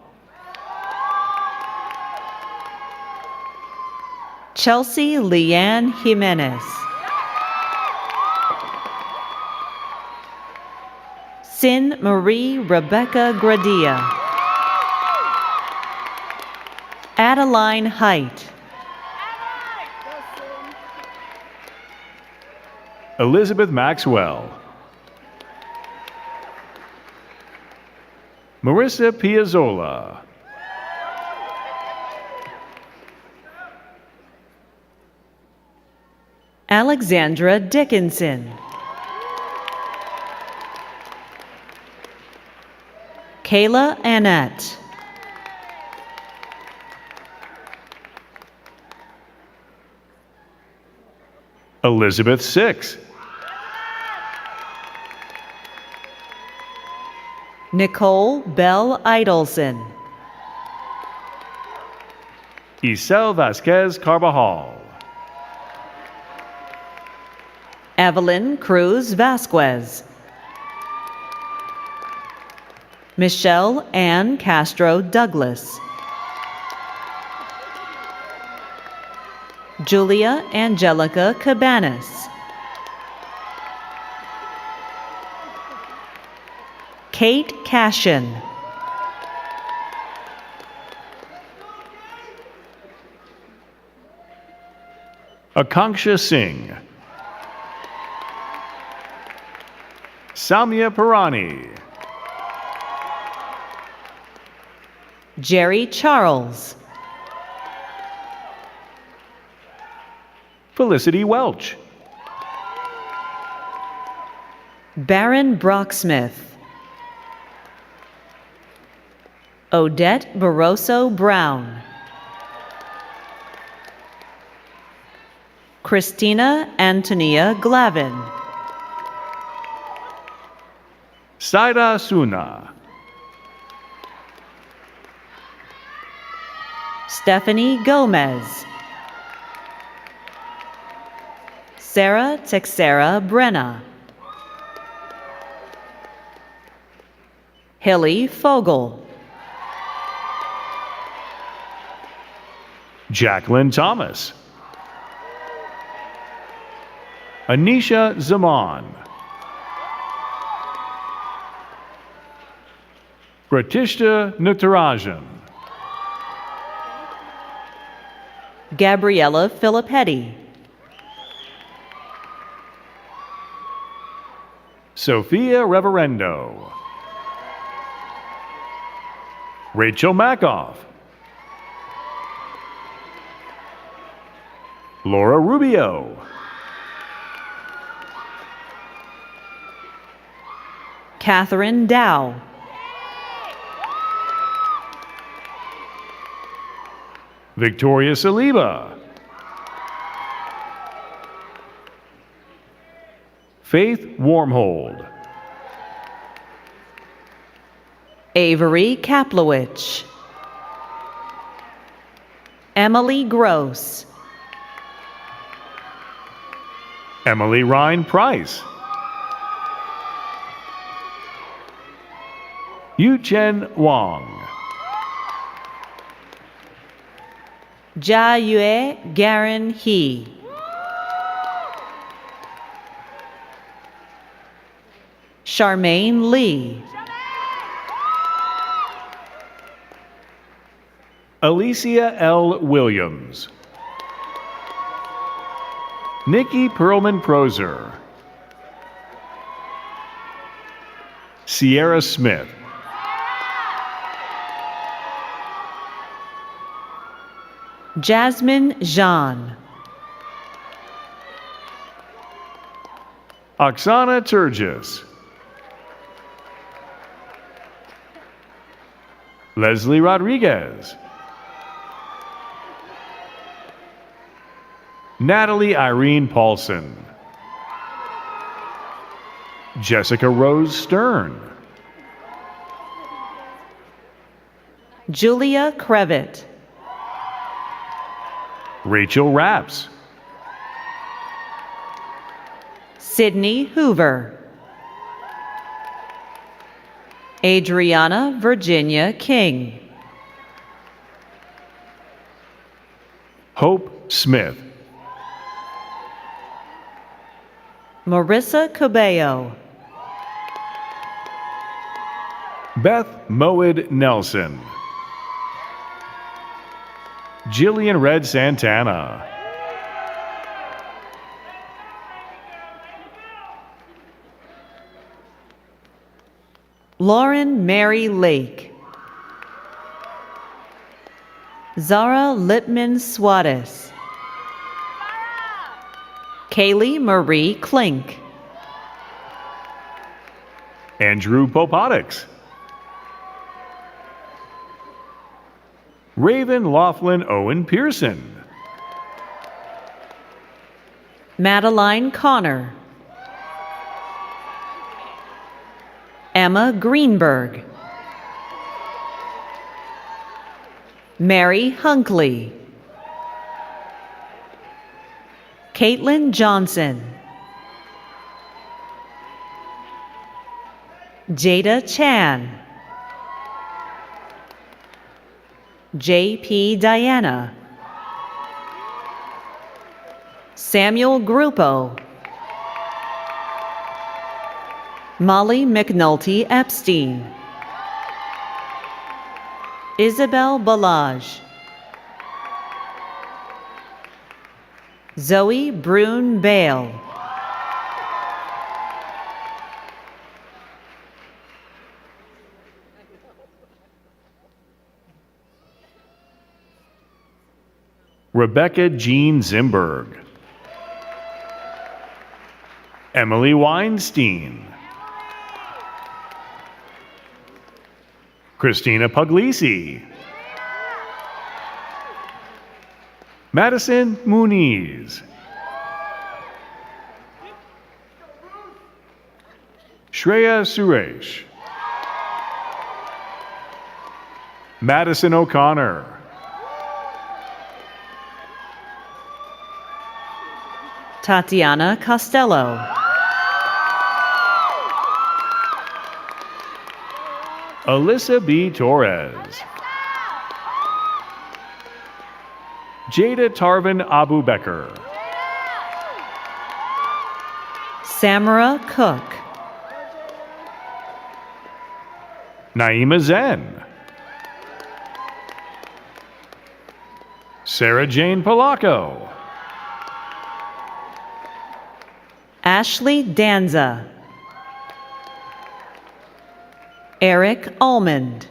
Chelsea Leanne Jimenez. Sin Marie Rebecca Gradia. Adeline Height. Elizabeth Maxwell. Marissa Piazzolla. Alexandra Dickinson. Kayla Annette. Elizabeth Six. Nicole Bell Idelson. Isel Vasquez Carbajal. Evelyn Cruz Vasquez. Michelle Ann Castro Douglas. Julia Angelica Cabanas. Kate Cashin. Akanksha Singh. Samia Pirani. Jerry Charles. Felicity Welch. Baron Brocksmith. Odette Barroso Brown. Christina Antonia Glavin. Saida Suna. Stephanie Gomez. Sarah Texera Brenna. Hilly Fogel. Jacqueline Thomas. Anisha Zaman. Pratishta Natarajan. Gabriella Filippetti. Sophia Reverendo. Rachel Makoff. Laura Rubio. Catherine Dow. Victoria Saliba. Faith Warmhold. Avery Kaplowich. Emily Gross. Emily Ryan Price. Yu Chen Wang. Jia Yue Garen He. Charmaine Lee. Alicia L. Williams. Nikki Perlman Proser. Sierra Smith. Jasmine Jean. Oksana Turgis. Leslie Rodriguez. Natalie Irene Paulson. Jessica Rose Stern. Julia Crevitt. Rachel Rapps. Sydney Hoover. Adriana Virginia King. Hope Smith. Marissa Cabello. Beth Moed Nelson. Jillian Red Santana. Lauren Mary Lake. Zara Lipman Swatis. Kaylee Marie Klink. Andrew Popotix. Raven Laughlin Owen Pearson. Madeline Connor. Emma Greenberg. Mary Hunkley. Caitlin Johnson. Jada Chan. J.P. Diana. Samuel Grupo. Molly McNulty Epstein. Isabel Balaj. Zoe Brune Bale. Rebecca Jean Zimberg. Emily Weinstein. Christina Puglisi. Madison Muniz. Shreya Suresh. Madison O'Connor. Tatiana Costello. Alyssa B. Torres. Jada Tarvin Abu Becker. Samara Cook. Naima Zen. Sarah Jane Polacco. Ashley Danza. Eric Almond.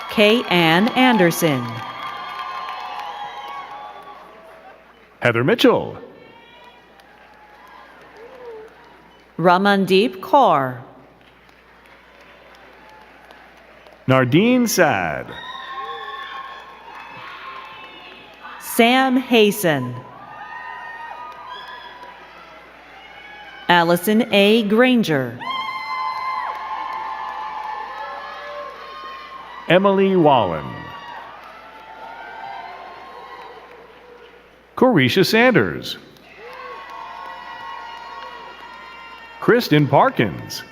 Kay Ann Anderson. Heather Mitchell. Ramandeep Kaur. Nardine Sad. Sam Hasten. Allison A. Granger. Emily Wallen. Corisha Sanders. Kristen Parkins.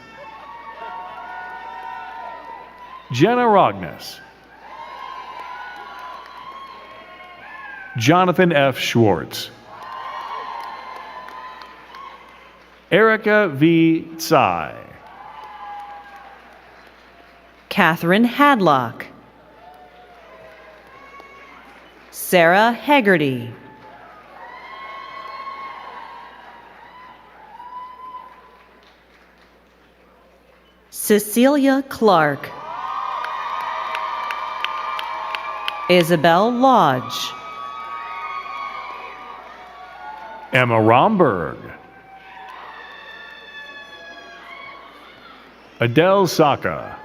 Jenna Rogness. Jonathan F. Schwartz. Erica V. Tsai. Catherine Hadlock. Sarah Hegarty. Cecilia Clark. Isabel Lodge. Emma Romberg. Adele Saka.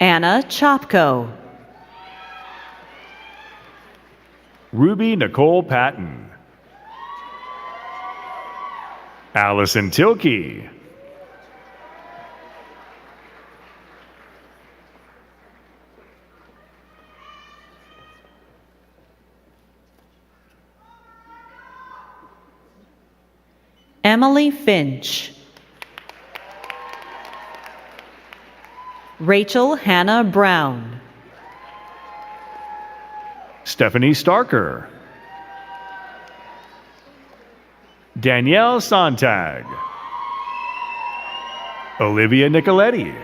Anna Chopko. Ruby Nicole Patton. Allison Tilkey. Emily Finch. Rachel Hannah Brown. Stephanie Starker. Danielle Sontag. Olivia Nicoletti.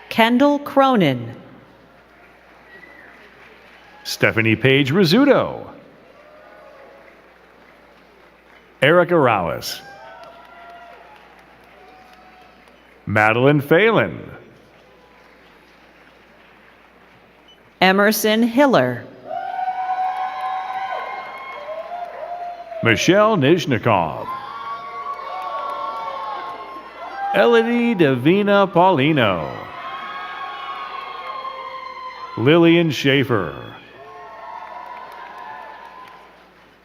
Kendall Cronin. Stephanie Page Rizzuto. Erica Rowes. Madeline Phelan. Emerson Hiller. Michelle Nizhnikov. Elodie Davina Paulino. Lillian Schaefer.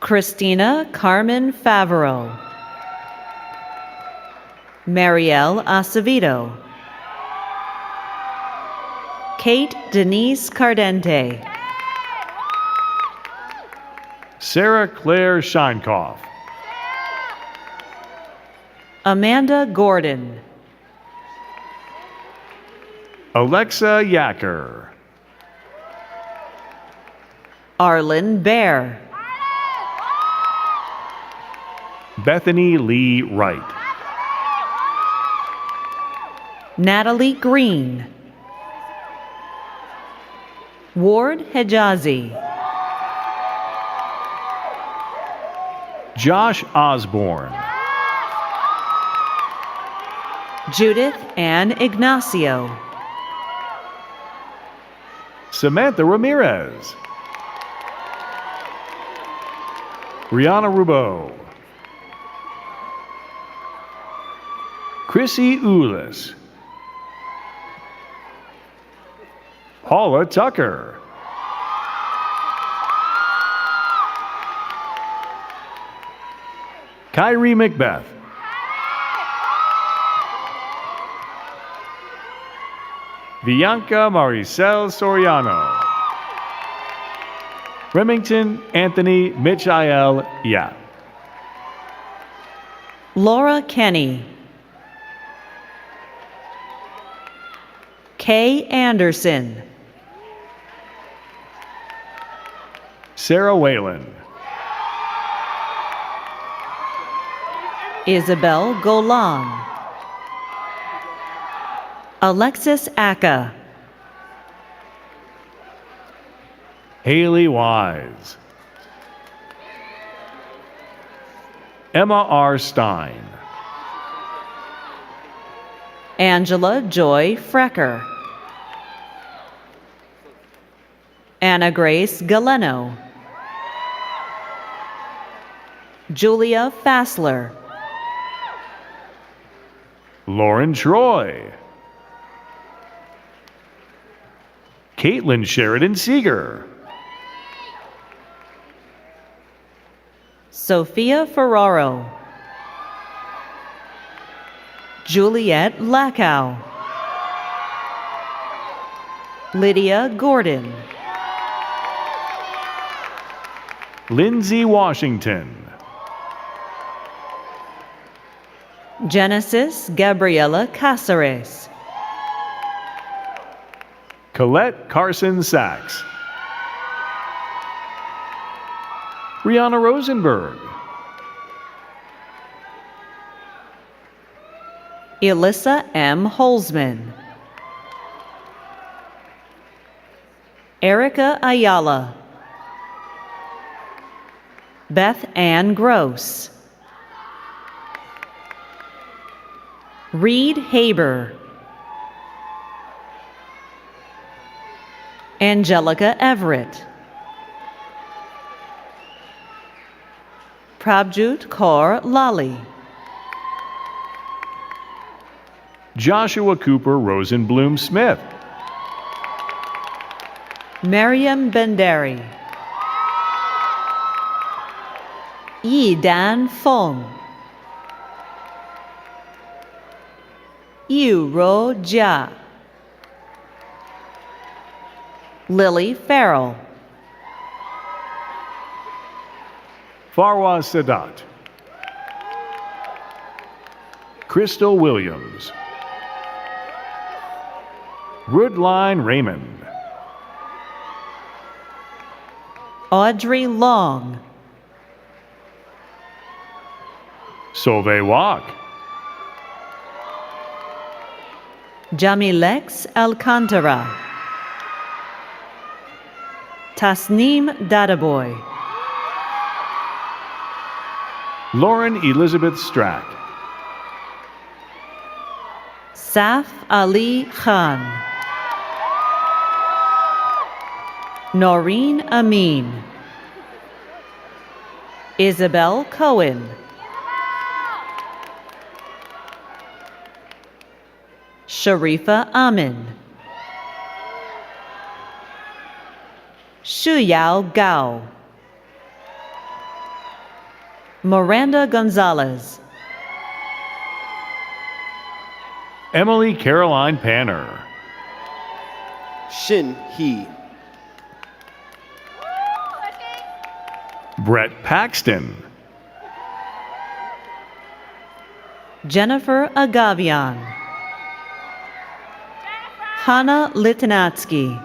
Christina Carmen Favreau. Marielle Acevedo. Kate Denise Cardente. Sarah Claire Scheinkoff. Amanda Gordon. Alexa Yacker. Arlen Bear. Bethany Lee Wright. Natalie Green. Ward Hejazi. Josh Osborne. Judith Ann Ignacio. Samantha Ramirez. Rihanna Rubo. Chrissy Ulis. Paula Tucker. Kyrie Macbeth. Bianca Maricel Soriano. Remington Anthony Michael Yap. Laura Kenny. Kay Anderson. Sarah Whalen. Isabel Golan. Alexis Aka. Haley Wise. Emma R. Stein. Angela Joy Frecker. Anna Grace Galeno. Julia Fassler. Lauren Troy. Caitlin Sheridan Seeger. Sophia Ferraro. Juliet Lackow. Lydia Gordon. Lindsay Washington. Genesis Gabriela Caceres. Colette Carson Sachs. Rihanna Rosenberg. Elissa M. Holzman. Erica Ayala. Beth Ann Gross. Reed Haber. Angelica Everett. Prabjot Kaur Lali. Joshua Cooper Rosenblum Smith. Mariam Benderi. Yi Dan Fong. Yu Ro Jia. Lily Farrell. Farwa Sadat. Crystal Williams. Rudline Raymond. Audrey Long. Solveig Wak. Jamilex Alcantara. Tasneem Dadaboy. Lauren Elizabeth Strack. Saf Ali Khan. Noreen Amin. Isabel Cohen. Sharifa Amin. Shuyao Gao. Miranda Gonzalez. Emily Caroline Panner. Shin Hee. Brett Paxton. Jennifer Agavian. Hannah Litinatsky.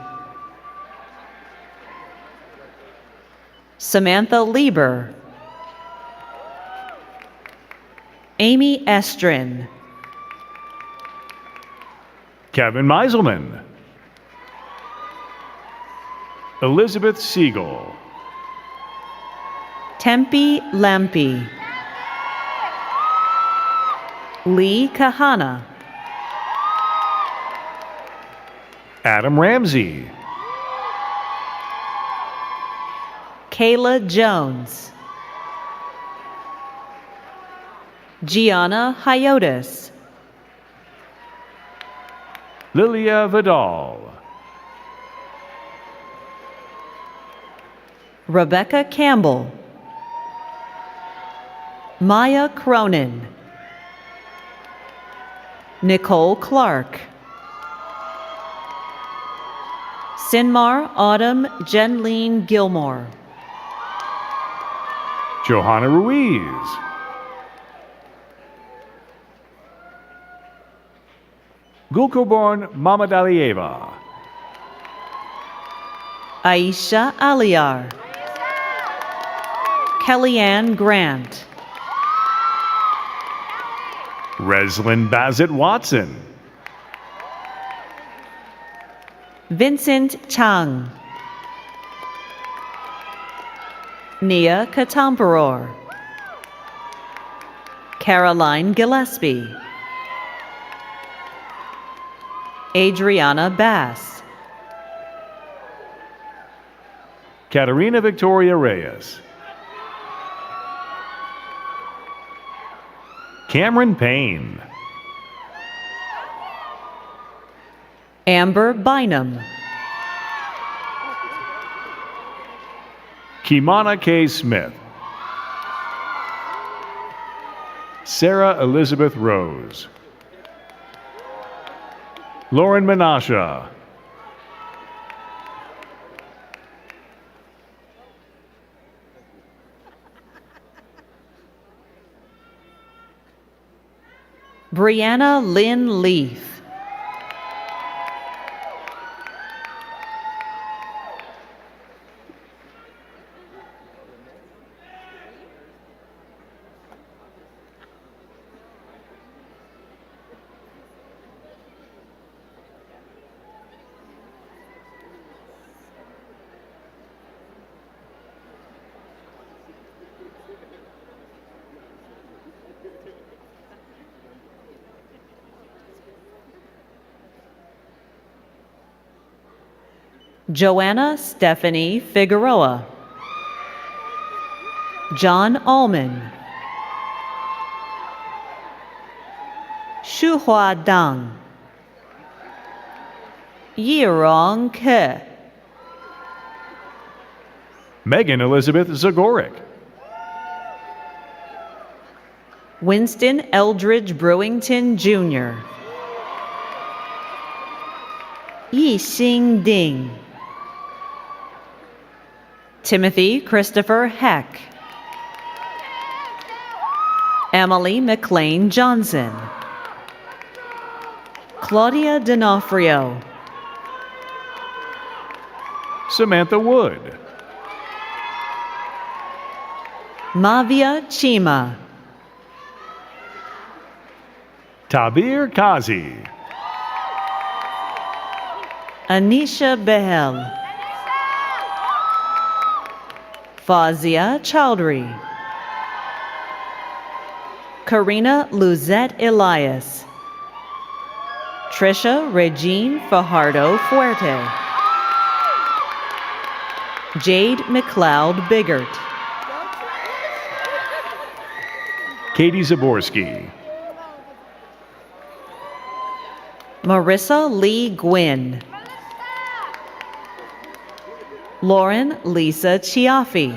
Samantha Lieber. Amy Estrin. Kevin Meiselman. Elizabeth Siegel. Tempe Lampe. Lee Kahana. Adam Ramsey. Kayla Jones. Gianna Hyotis. Lilia Vidal. Rebecca Campbell. Maya Cronin. Nicole Clark. Sinmar Autumn Jenleen Gilmore. Johanna Ruiz. Gulkoborn Mamadalieva. Aisha Aliar. Kellyanne Grant. Reslin Bassett Watson. Vincent Chang. Nia Katamparor. Caroline Gillespie. Adriana Bass. Katerina Victoria Reyes. Cameron Payne. Amber Bynum. Kimana K. Smith. Sarah Elizabeth Rose. Lauren Menasha. Brianna Lynn Leaf. Joanna Stephanie Figueroa. John Allman. Shuhua Dang. Yirong Ke. Megan Elizabeth Zagorik. Winston Eldridge Brewington, Jr. Yixing Ding. Timothy Christopher Heck. Emily McLean Johnson. Claudia D'Onofrio. Samantha Wood. Mavia Chima. Tabir Kazi. Anisha Behel. Fazia Chowdhury. Karina Luzette Elias. Trisha Regine Fajardo Fuerte. Jade McLeod Biggert. Katie Zaborski. Marissa Lee Gwynn. Lauren Lisa Chiaffi.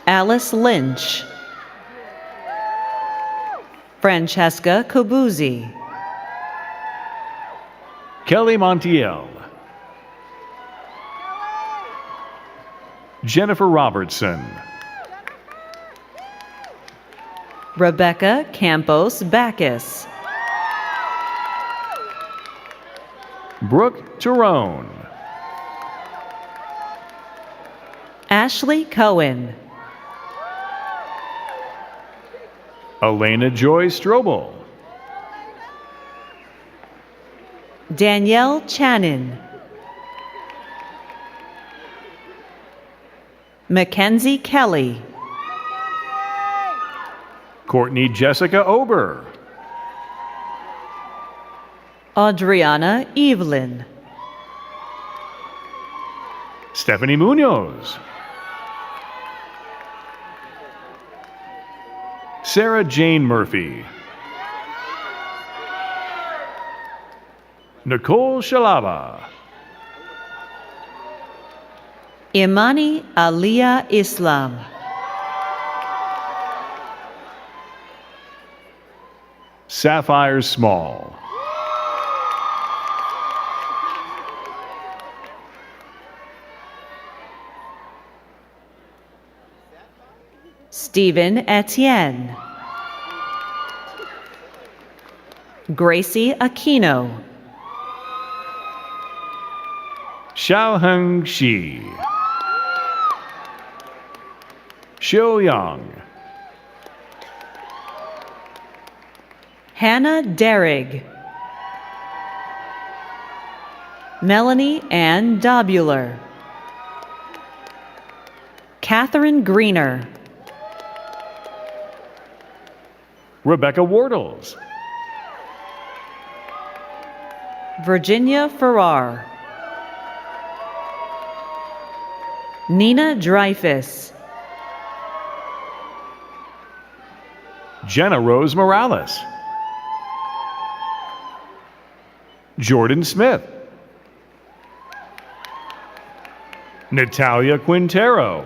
Alice Lynch. Francesca Cobuzzi. Kelly Montiel. Jennifer Robertson. Rebecca Campos Backus. Brooke Tyrone. Ashley Cohen. Elena Joy Strobel. Danielle Channon. Mackenzie Kelly. Courtney Jessica Ober. Adriana Evelyn. Stephanie Munoz. Sarah Jane Murphy. Nicole Shalaba. Imani Aliyah Islam. Sapphire Small. Stephen Etienne. Gracie Aquino. Xiaoheng Shi. Xiu Yang. Hannah Derrig. Melanie Ann Dobular. Catherine Greener. Rebecca Wardles. Virginia Farrar. Nina Dreyfus. Jenna Rose Morales. Jordan Smith. Natalia Quintero.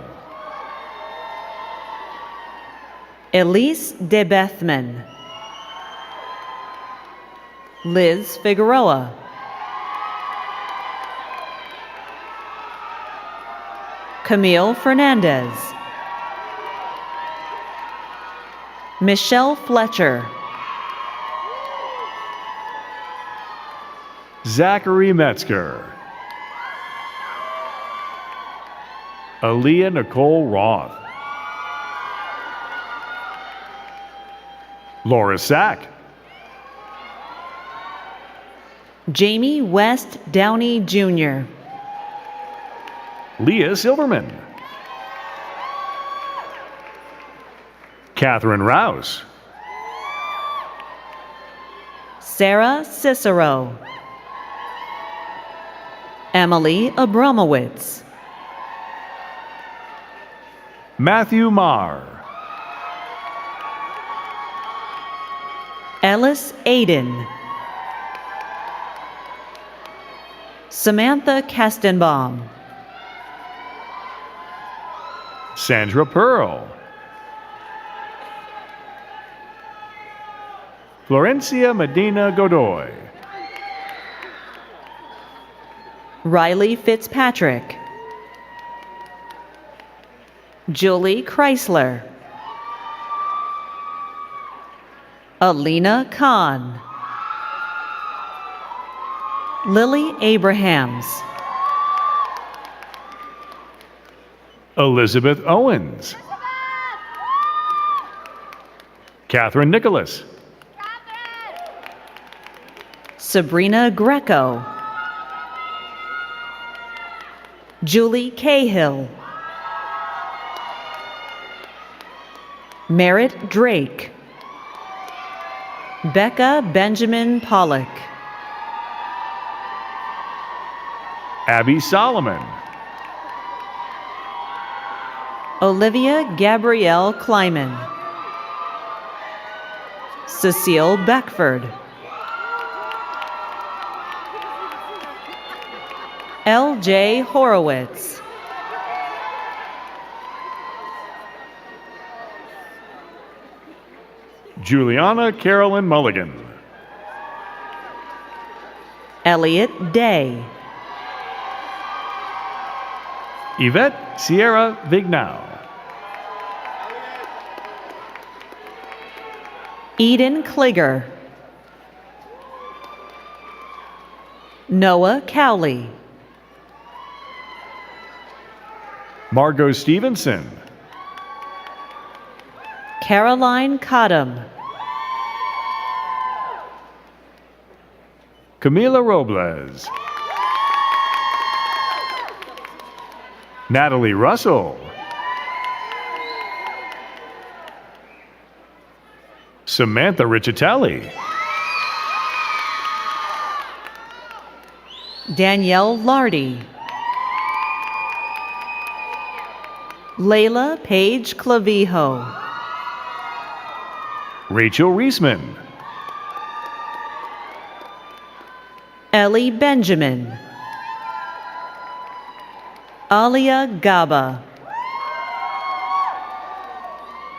Elise de Bethman. Liz Figueroa. Camille Fernandez. Michelle Fletcher. Zachary Metzger. Aaliyah Nicole Roth. Laura Sack. Jamie West Downey Jr. Leah Silverman. Catherine Rouse. Sarah Cicero. Emily Abramowitz. Matthew Marr. Ellis Aiden. Samantha Kastenbaum. Sandra Pearl. Florencia Medina Godoy. Riley Fitzpatrick. Julie Chrysler. Alina Khan. Lily Abrahams. Elizabeth Owens. Catherine Nicholas. Sabrina Greco. Julie Cahill. Merritt Drake. Becca Benjamin Pollock. Abby Solomon. Olivia Gabrielle Kleiman. Cecile Beckford. L.J. Horowitz. Juliana Carolyn Mulligan. Elliot Day. Yvette Sierra Vignau. Eden Kligger. Noah Cowley. Margot Stevenson. Caroline Cottom. Camila Robles. Natalie Russell. Samantha Riccitelli. Danielle Lardy. Layla Page Clavijo. Rachel Reisman. Ellie Benjamin. Alia Gaba.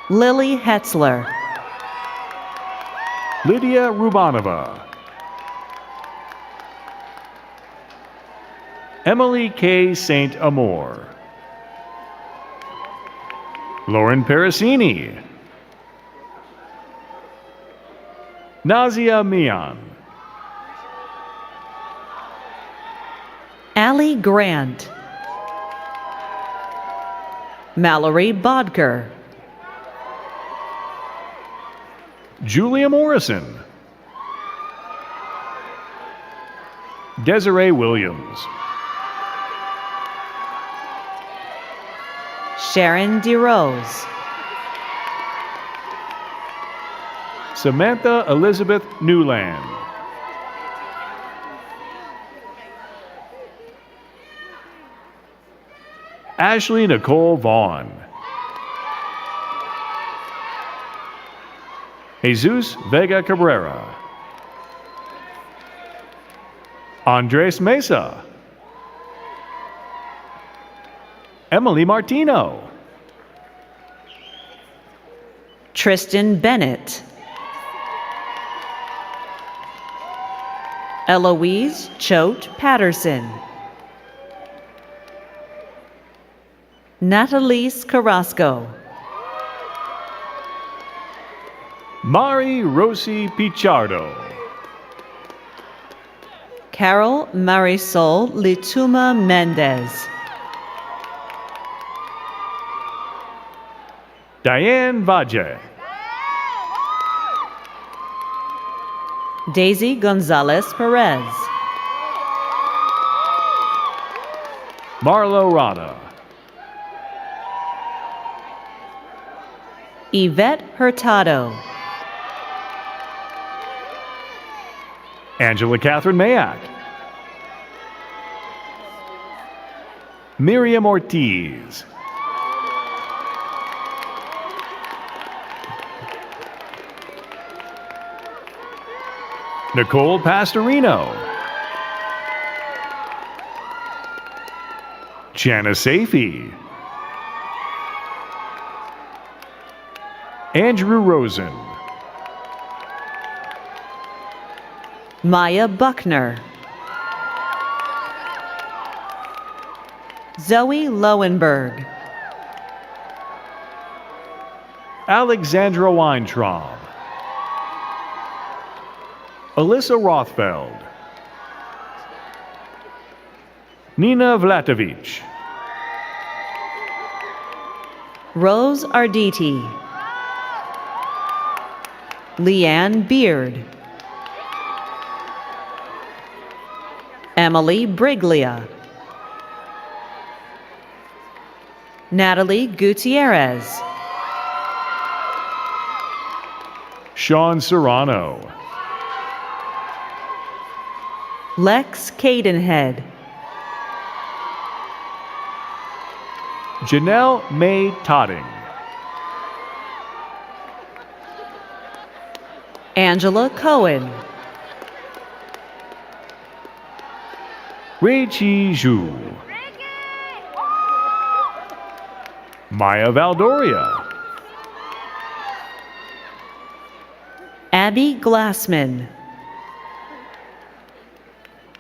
Lily Hetzler. Lydia Rubanova. Emily K. St. Amour. Lauren Parasini. Nazia Mian. Allie Grant. Mallory Bodker. Julia Morrison. Desiree Williams. Sharon DeRose. Samantha Elizabeth Newland. Ashley Nicole Vaughn. Jesus Vega Cabrera. Andres Mesa. Emily Martino. Tristan Bennett. Eloise Choate Patterson. Natalise Carrasco. Mari Rosi Pichardo. Carol Marisol Lituma Mendez. Diane Valle. Daisy Gonzalez Perez. Marlo Rada. Yvette Hurtado. Angela Catherine Mayak. Miriam Ortiz. Nicole Pastorino. Jana Safey. Andrew Rosen. Maya Buckner. Zoe Lowenberg. Alexandra Weintraub. Alyssa Rothfeld. Nina Vlatovic. Rose Arditi. Leanne Beard. Emily Briglia. Natalie Gutierrez. Sean Serrano. Lex Cadenhead. Janelle May Totting. Angela Cohen. Wei Chi Zhu. Maya Valdoria. Abby Glassman.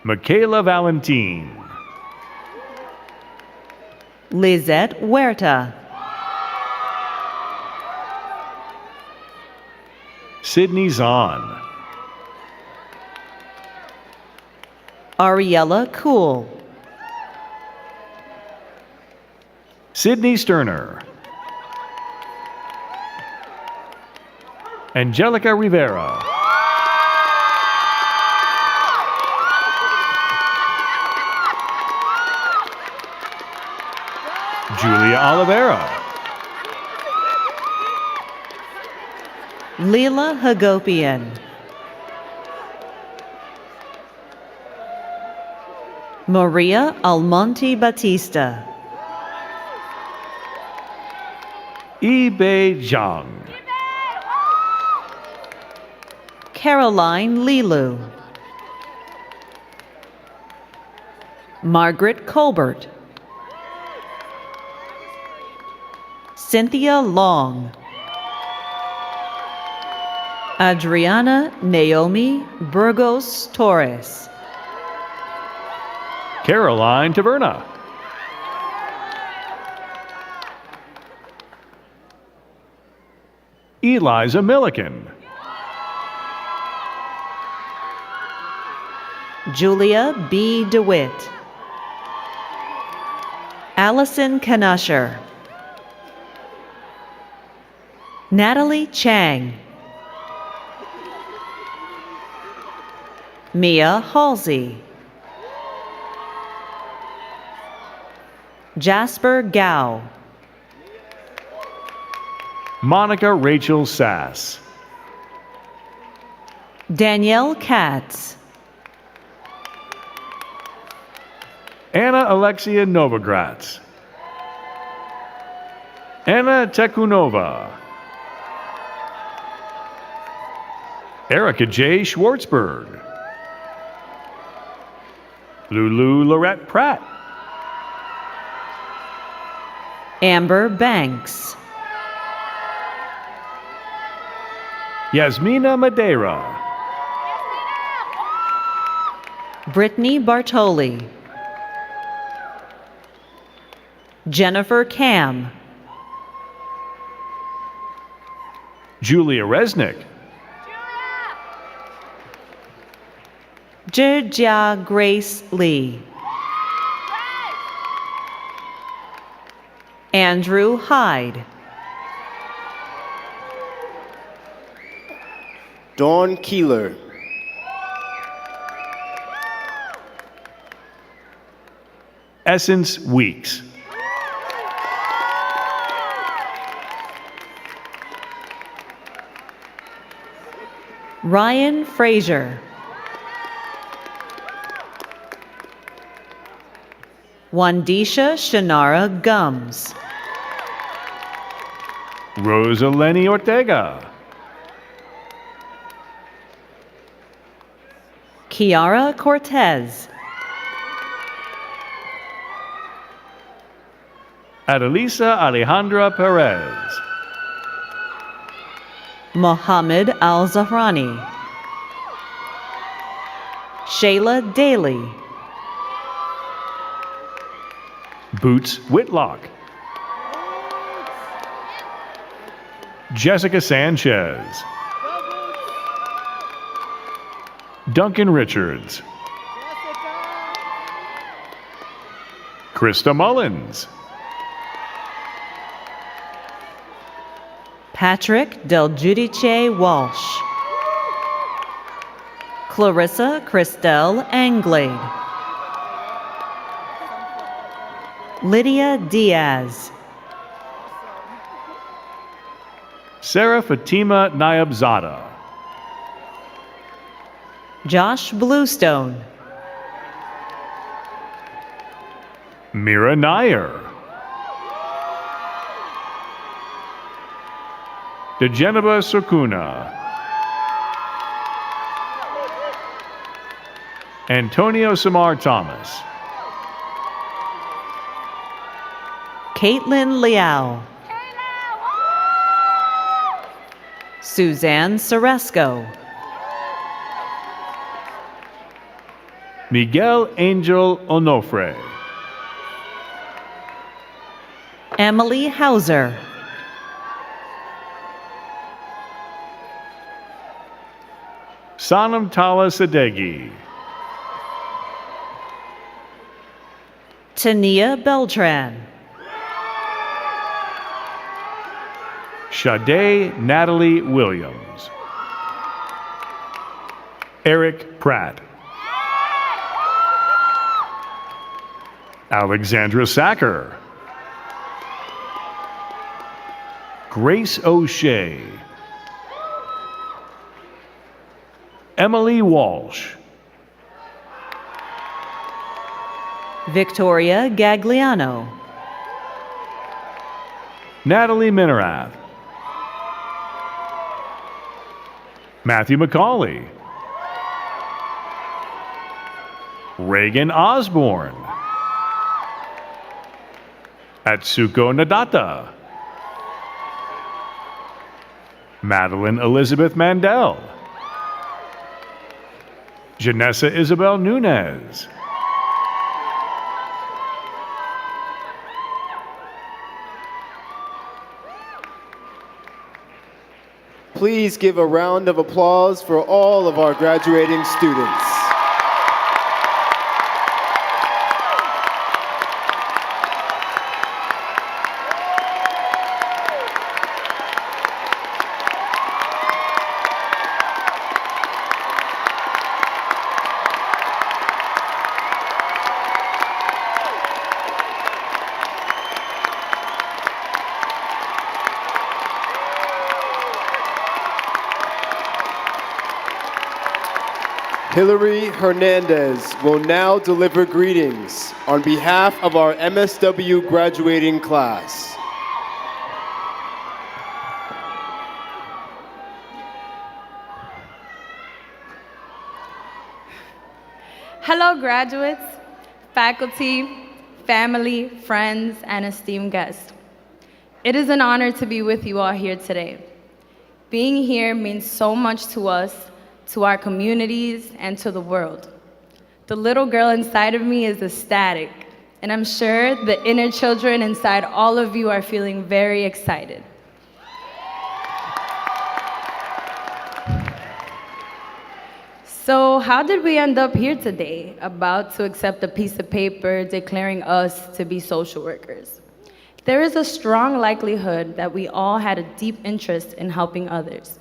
Michaela Valentin. Lizette Huerta. Sydney Zahn. Ariella Cool. Sydney Sterner. Angelica Rivera. Julia Oliveira. Leela Hagopian. Maria Almonte Batista. Yi-Bei Zhang. Caroline Lilu. Margaret Colbert. Cynthia Long. Adriana Naomi Burgos Torres. Caroline Taverna. Eliza Milliken. Julia B. DeWitt. Allison Knusher. Natalie Chang. Mia Halsey. Jasper Gao. Monica Rachel Sass. Danielle Katz. Anna Alexia Novogratz. Anna Tekunova. Erica J. Schwartzberg. Lulu Lorette Pratt. Amber Banks. Yasmina Madeira. Brittany Bartoli. Jennifer Cam. Julia Resnick. Jirja Grace Lee. Andrew Hyde. Dawn Keeler. Essence Weeks. Ryan Frazier. Wandisha Shannara Gums. Rosa Lenny Ortega. Kiara Cortez. Adelisa Alejandra Perez. Mohammed Al-Zahrani. Shayla Daly. Boots Whitlock. Jessica Sanchez. Duncan Richards. Krista Mullins. Patrick Del Giudice Walsh. Clarissa Christelle Anglade. Lydia Diaz. Sarah Fatima Nayabzada. Josh Bluestone. Mira Nair. Dejenaba Sukuna. Antonio Samar Thomas. Caitlin Liao. Suzanne Soresco. Miguel Angel Onofre. Emily Hauser. Sanam Tala Sadeghi. Tania Beltran. Sade Natalie Williams. Eric Pratt. Alexandra Sacker. Grace O'Shea. Emily Walsh. Victoria Gagliano. Natalie Minerath. Matthew McCauley. Reagan Osborne. Atsuko Nadata. Madeline Elizabeth Mandel. Janessa Isabel Nunez. Please give a round of applause for all of our graduating students. Hillary Hernandez will now deliver greetings on behalf of our MSW graduating class. Hello, graduates, faculty, family, friends, and esteemed guests. It is an honor to be with you all here today. Being here means so much to us, to our communities, and to the world. The little girl inside of me is ecstatic, and I'm sure the inner children inside all of you are feeling very excited. So how did we end up here today, about to accept a piece of paper declaring us to be social workers? There is a strong likelihood that we all had a deep interest in helping others.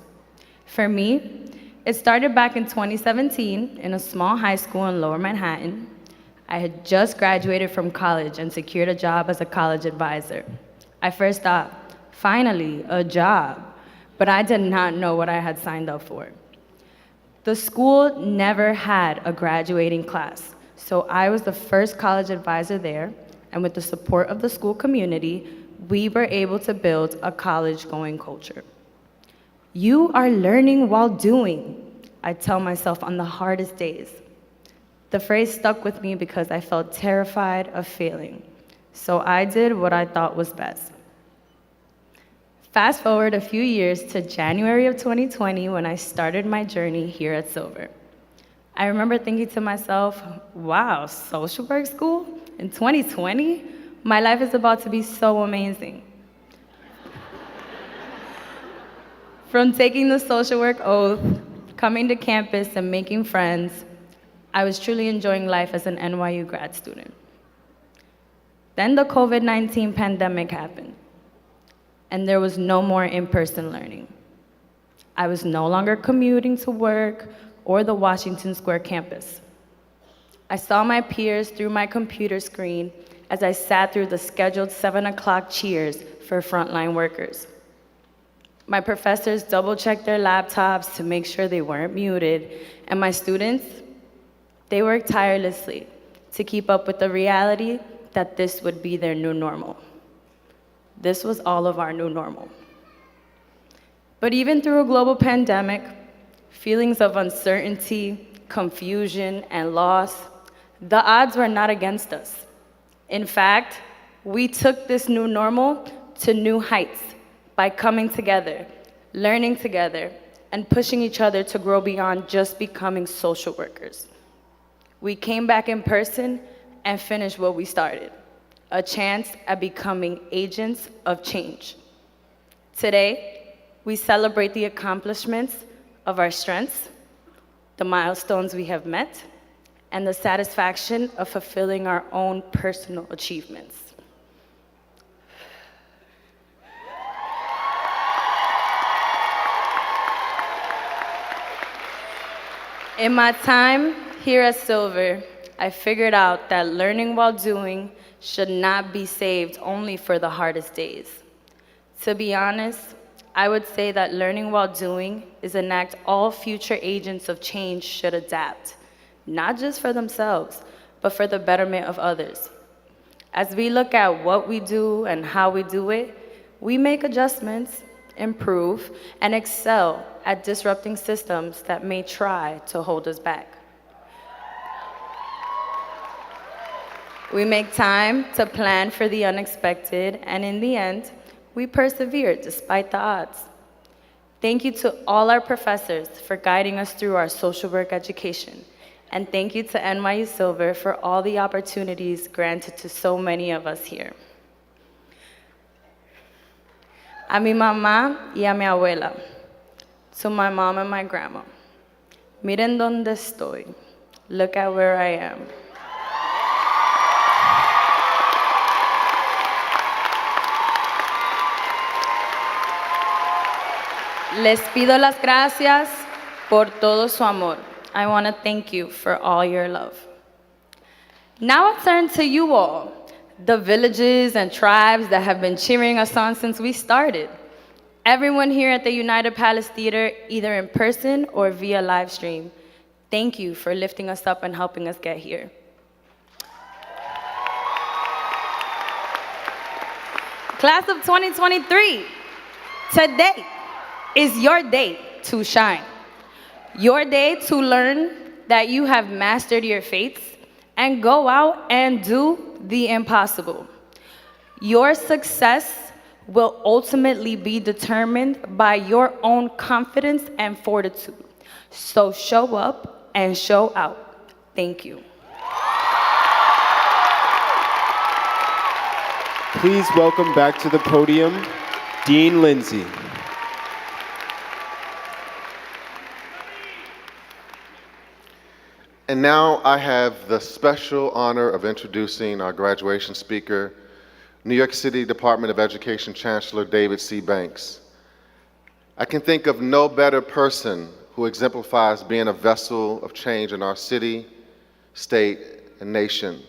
For me, it started back in 2017 in a small high school in Lower Manhattan. I had just graduated from college and secured a job as a college advisor. I first thought, finally, a job, but I did not know what I had signed up for. The school never had a graduating class, so I was the first college advisor there, and with the support of the school community, we were able to build a college-going culture. You are learning while doing, I tell myself on the hardest days. The phrase stuck with me because I felt terrified of failing, so I did what I thought was best. Fast forward a few years to January of 2020 when I started my journey here at Silver. I remember thinking to myself, wow, social work school in 2020? My life is about to be so amazing. From taking the social work oath, coming to campus and making friends, I was truly enjoying life as an NYU grad student. Then the COVID-19 pandemic happened, and there was no more in-person learning. I was no longer commuting to work or the Washington Square campus. I saw my peers through my computer screen as I sat through the scheduled 7 o'clock cheers for frontline workers. My professors double-checked their laptops to make sure they weren't muted, and my students, they worked tirelessly to keep up with the reality that this would be their new normal. This was all of our new normal. But even through a global pandemic, feelings of uncertainty, confusion, and loss, the odds were not against us. In fact, we took this new normal to new heights by coming together, learning together, and pushing each other to grow beyond just becoming social workers. We came back in person and finished what we started, a chance at becoming agents of change. Today, we celebrate the accomplishments of our strengths, the milestones we have met, and the satisfaction of fulfilling our own personal achievements. In my time here at Silver, I figured out that learning while doing should not be saved only for the hardest days. To be honest, I would say that learning while doing is an act all future agents of change should adapt, not just for themselves, but for the betterment of others. As we look at what we do and how we do it, we make adjustments, improve, and excel at disrupting systems that may try to hold us back. We make time to plan for the unexpected, and in the end, we persevere despite the odds. Thank you to all our professors for guiding us through our social work education. And thank you to NYU Silver for all the opportunities granted to so many of us here. A mi mamá y a mi abuela, to my mom and my grandma, miren donde estoy, look at where I am. Les pido las gracias por todo su amor. I want to thank you for all your love. Now I turn to you all, the villages and tribes that have been cheering us on since we started. Everyone here at the United Palace Theater, either in person or via live stream, Thank you for lifting us up and helping us get here. Class of 2023, today is your day to shine. Your day to learn that you have mastered your fates and go out and do the impossible. Your success will ultimately be determined by your own confidence and fortitude. So show up and show out. Thank you. Please welcome back to the podium, Dean Lindsay. And now I have the special honor of introducing our graduation speaker, New York City Department of Education Chancellor David C. Banks. I can think of no better person who exemplifies being a vessel of change in our city, state, and nation.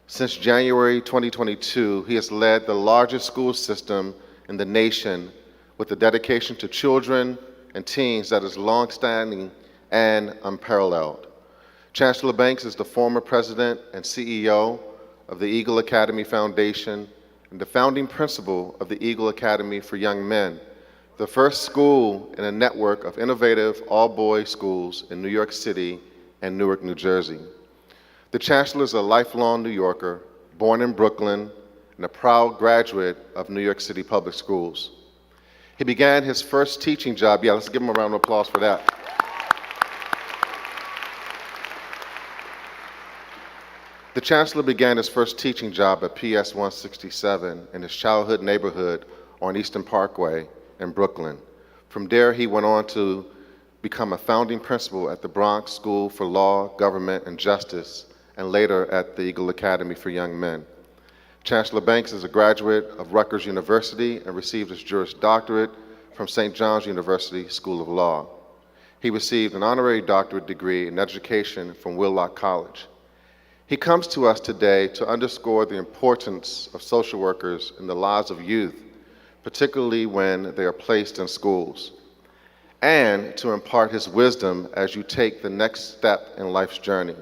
Since January 2022, he has led the largest school system in the nation with a dedication to children and teens that is longstanding and unparalleled. Chancellor Banks is the former president and CEO of the Eagle Academy Foundation and the founding principal of the Eagle Academy for Young Men, the first school in a network of innovative all-boys schools in New York City and Newark, New Jersey. The Chancellor is a lifelong New Yorker, born in Brooklyn, and a proud graduate of New York City Public Schools. He began his first teaching job, let's give him a round of applause for that. The Chancellor began his first teaching job at PS 167 in his childhood neighborhood on Eastern Parkway in Brooklyn. From there, he went on to become a founding principal at the Bronx School for Law, Government, and Justice, and later at the Eagle Academy for Young Men. Chancellor Banks is a graduate of Rutgers University and received his Juris Doctorate from St. John's University School of Law. He received an honorary doctorate degree in education from Willock College. He comes to us today to underscore the importance of social workers in the lives of youth, particularly when they are placed in schools, and to impart his wisdom as you take the next step in life's journey.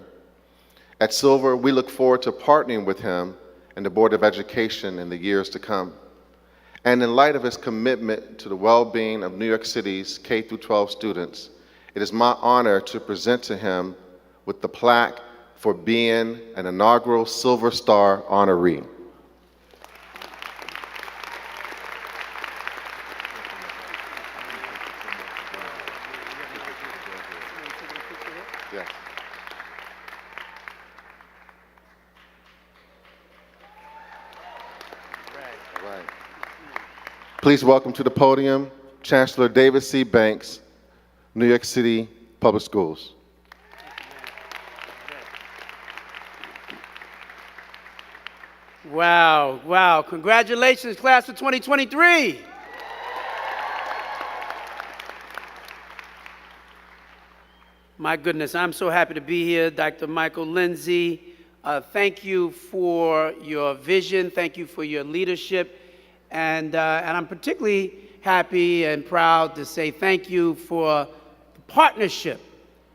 At Silver, we look forward to partnering with him and the Board of Education in the years to come. And in light of his commitment to the well-being of New York City's K-12 students, it is my honor to present to him with the plaque for being an inaugural Silver Star honoree. Yes. All right. Please welcome to the podium, Chancellor David C. Banks, New York City Public Schools. Wow, wow. Congratulations, class of 2023. My goodness, I'm so happy to be here, Dr. Michael Lindsay. Thank you for your vision. Thank you for your leadership. And I'm particularly happy and proud to say thank you for the partnership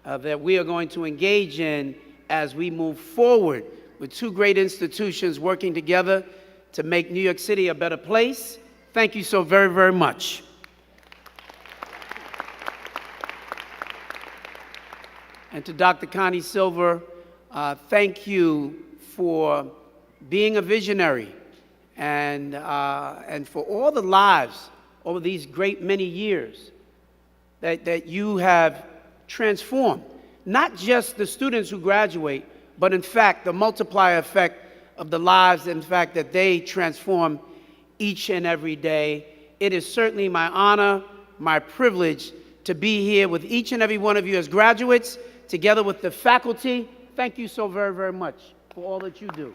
that we are going to engage in as we move forward with two great institutions working together to make New York City a better place. Thank you so very, very much. And to Dr. Connie Silver, thank you for being a visionary and for all the lives over these great many years that you have transformed. Not just the students who graduate, but in fact, the multiplier effect of the lives, in fact, that they transform each and every day. It is certainly my honor, my privilege to be here with each and every one of you as graduates, together with the faculty. Thank you so very, very much for all that you do.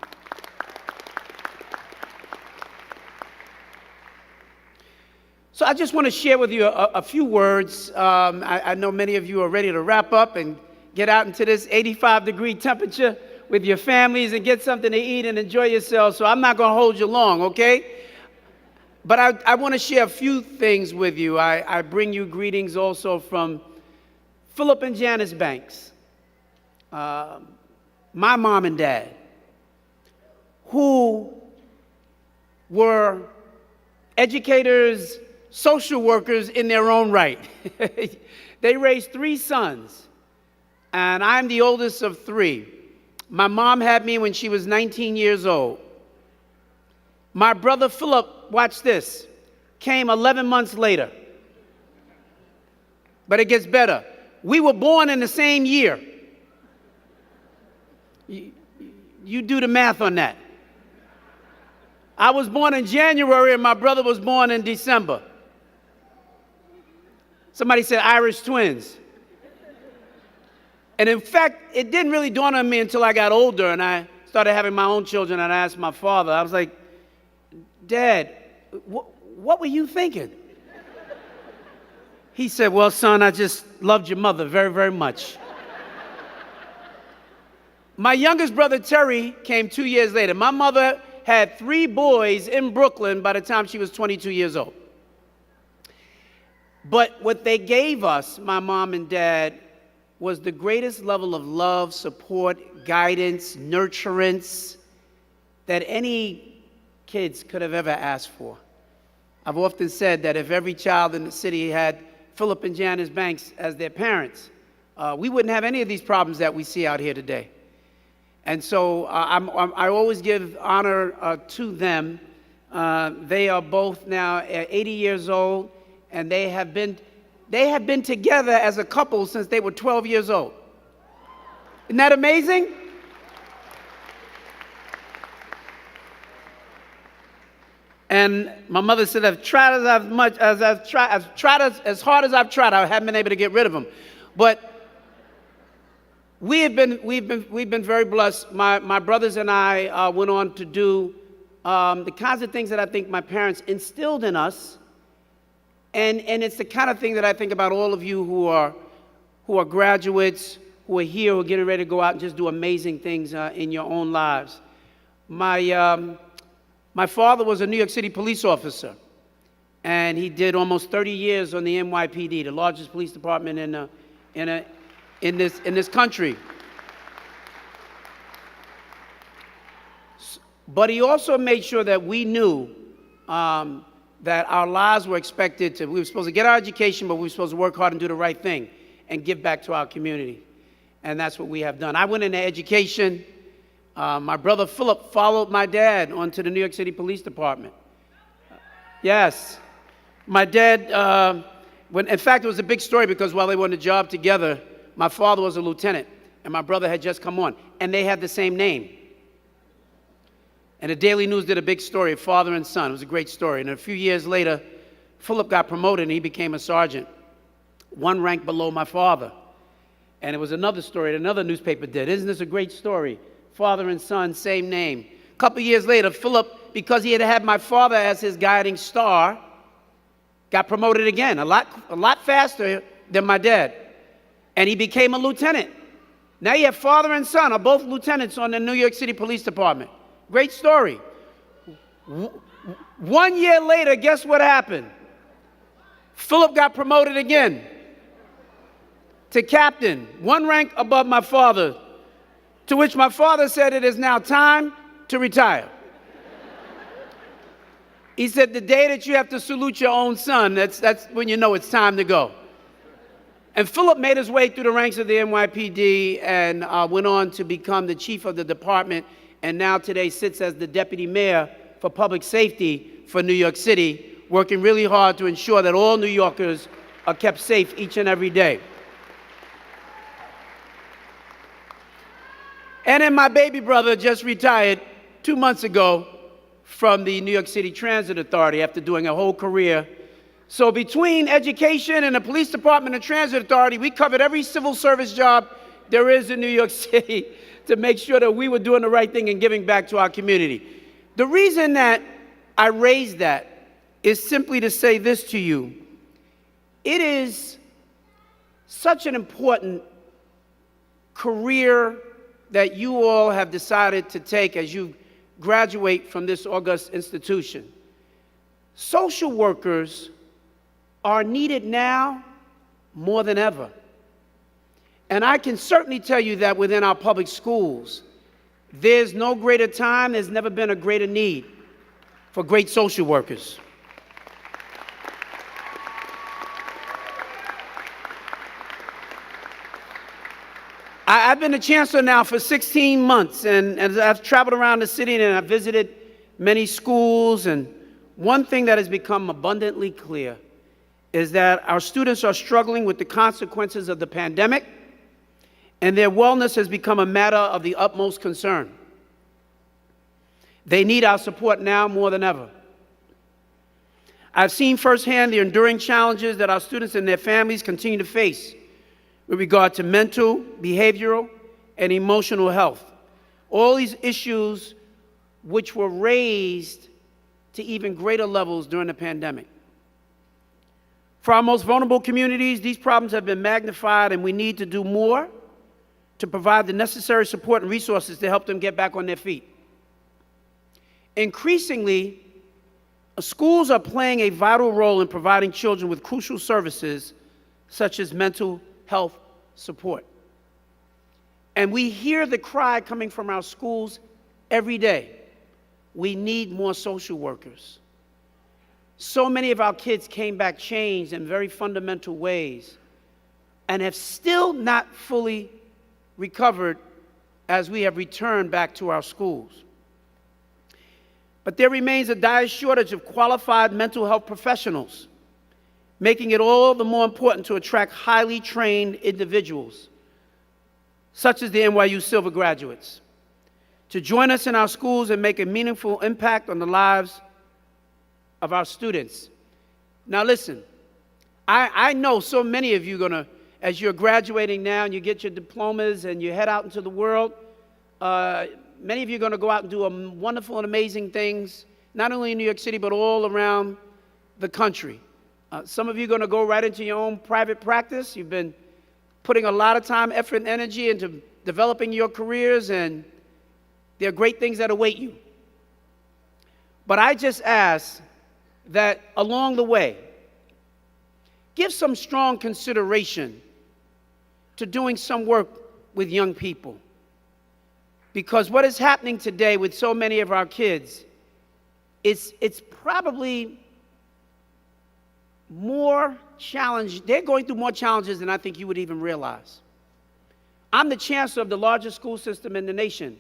So I just want to share with you a few words. I know many of you are ready to wrap up and get out into this 85-degree temperature with your families and get something to eat and enjoy yourselves. So I'm not going to hold you long, okay? But I want to share a few things with you. I bring you greetings also from Philip and Janice Banks. my mom and dad, who were educators, social workers in their own right. They raised 3 sons, and I'm the oldest of 3. My mom had me when she was 19 years old. My brother Philip, watch this, came 11 months later. But it gets better. We were born in the same year. You do the math on that. I was born in January and my brother was born in December. Somebody said Irish twins. And in fact, it didn't really dawn on me until I got older and I started having my own children, and I asked my father, I was like, Dad, what were you thinking? He said, well, son, I just loved your mother very, very much. My youngest brother, Terry, came 2 years later. My mother had 3 boys in Brooklyn by the time she was 22 years old. But what they gave us, my mom and dad, was the greatest level of love, support, guidance, nurturance that any kids could have ever asked for. I've often said that if every child in the city had Philip and Janice Banks as their parents, we wouldn't have any of these problems that we see out here today. And so I always give honor to them. They are both now 80 years old, and they have been together as a couple since they were 12 years old. Isn't that amazing? And my mother said, as hard as I've tried, I haven't been able to get rid of them. But we've been very blessed. My brothers and I went on to do the kinds of things that I think my parents instilled in us. And it's the kind of thing that I think about all of you who are graduates, who are here, who are getting ready to go out and just do amazing things in your own lives. My father was a New York City police officer, and he did almost 30 years on the NYPD, the largest police department in this country. But he also made sure that we knew that our lives were expected to, we were supposed to get our education, but we were supposed to work hard and do the right thing and give back to our community. And that's what we have done. I went into education. My brother Philip followed my dad onto the New York City Police Department. Yes. My dad, in fact, it was a big story because while they were on the job together, my father was a lieutenant and my brother had just come on, and they had the same name. And the Daily News did a big story of father and son. It was a great story. And a few years later, Philip got promoted and he became a sergeant, 1 rank below my father. And it was another story that another newspaper did. Isn't this a great story? Father and son, same name. A couple years later, Philip, because he had my father as his guiding star, got promoted again, a lot faster than my dad. And he became a lieutenant. Now you have father and son are both lieutenants on the New York City Police Department. Great story. 1 year later, guess what happened? Philip got promoted again to captain, 1 rank above my father, to which my father said, it is now time to retire. He said, the day that you have to salute your own son, that's when you know it's time to go. And Philip made his way through the ranks of the NYPD and went on to become the chief of the department, and now today sits as the deputy mayor for public safety for New York City, working really hard to ensure that all New Yorkers are kept safe each and every day. And then my baby brother just retired 2 months ago from the New York City Transit Authority after doing a whole career. So between education and the police department and transit authority, we covered every civil service job there is in New York City to make sure that we were doing the right thing and giving back to our community. The reason that I raised that is simply to say this to you. It is such an important career that you all have decided to take as you graduate from this august institution. Social workers are needed now more than ever. And I can certainly tell you that within our public schools, there's no greater time, there's never been a greater need for great social workers. I've been a chancellor now for 16 months, and as I've traveled around the city and I've visited many schools, and one thing that has become abundantly clear is that our students are struggling with the consequences of the pandemic, and their wellness has become a matter of the utmost concern. They need our support now more than ever. I've seen firsthand the enduring challenges that our students and their families continue to face with regard to mental, behavioral, and emotional health. All these issues which were raised to even greater levels during the pandemic. For our most vulnerable communities, these problems have been magnified, and we need to do more to provide the necessary support and resources to help them get back on their feet. Increasingly, schools are playing a vital role in providing children with crucial services such as mental health support. And we hear the cry coming from our schools every day. We need more social workers. So many of our kids came back changed in very fundamental ways and have still not fully recovered as we have returned back to our schools. But there remains a dire shortage of qualified mental health professionals, making it all the more important to attract highly trained individuals, such as the NYU Silver graduates, to join us in our schools and make a meaningful impact on the lives of our students. Now listen, I know so many of you are going to, as you're graduating now and you get your diplomas and you head out into the world, many of you are going to go out and do wonderful and amazing things, not only in New York City, but all around the country. Some of you are going to go right into your own private practice. You've been putting a lot of time, effort, and energy into developing your careers, and there are great things that await you. But I just ask that along the way, give some strong consideration to doing some work with young people. Because what is happening today with so many of our kids, it's probably more challenge. They're going through more challenges than I think you would even realize. I'm the chancellor of the largest school system in the nation,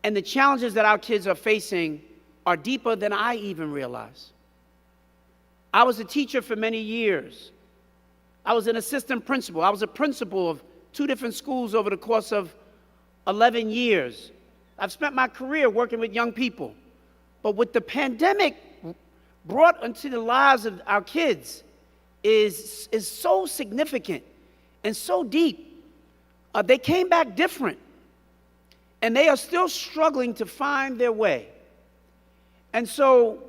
and the challenges that our kids are facing are deeper than I even realize. I was a teacher for many years. I was an assistant principal. I was a principal of 2 different schools over the course of 11 years. I've spent my career working with young people. But what the pandemic brought into the lives of our kids is so significant and so deep. They came back different, and they are still struggling to find their way. And so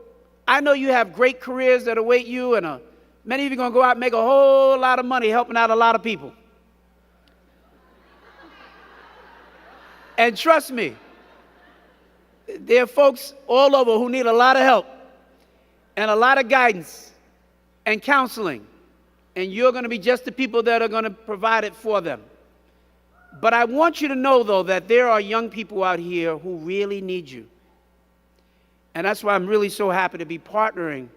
I know you have great careers that await you, and many of you are going to go out and make a whole lot of money helping out a lot of people. And trust me, there are folks all over who need a lot of help and a lot of guidance and counseling, and you're going to be just the people that are going to provide it for them. But I want you to know, though, that there are young people out here who really need you. And that's why I'm really so happy to be partnering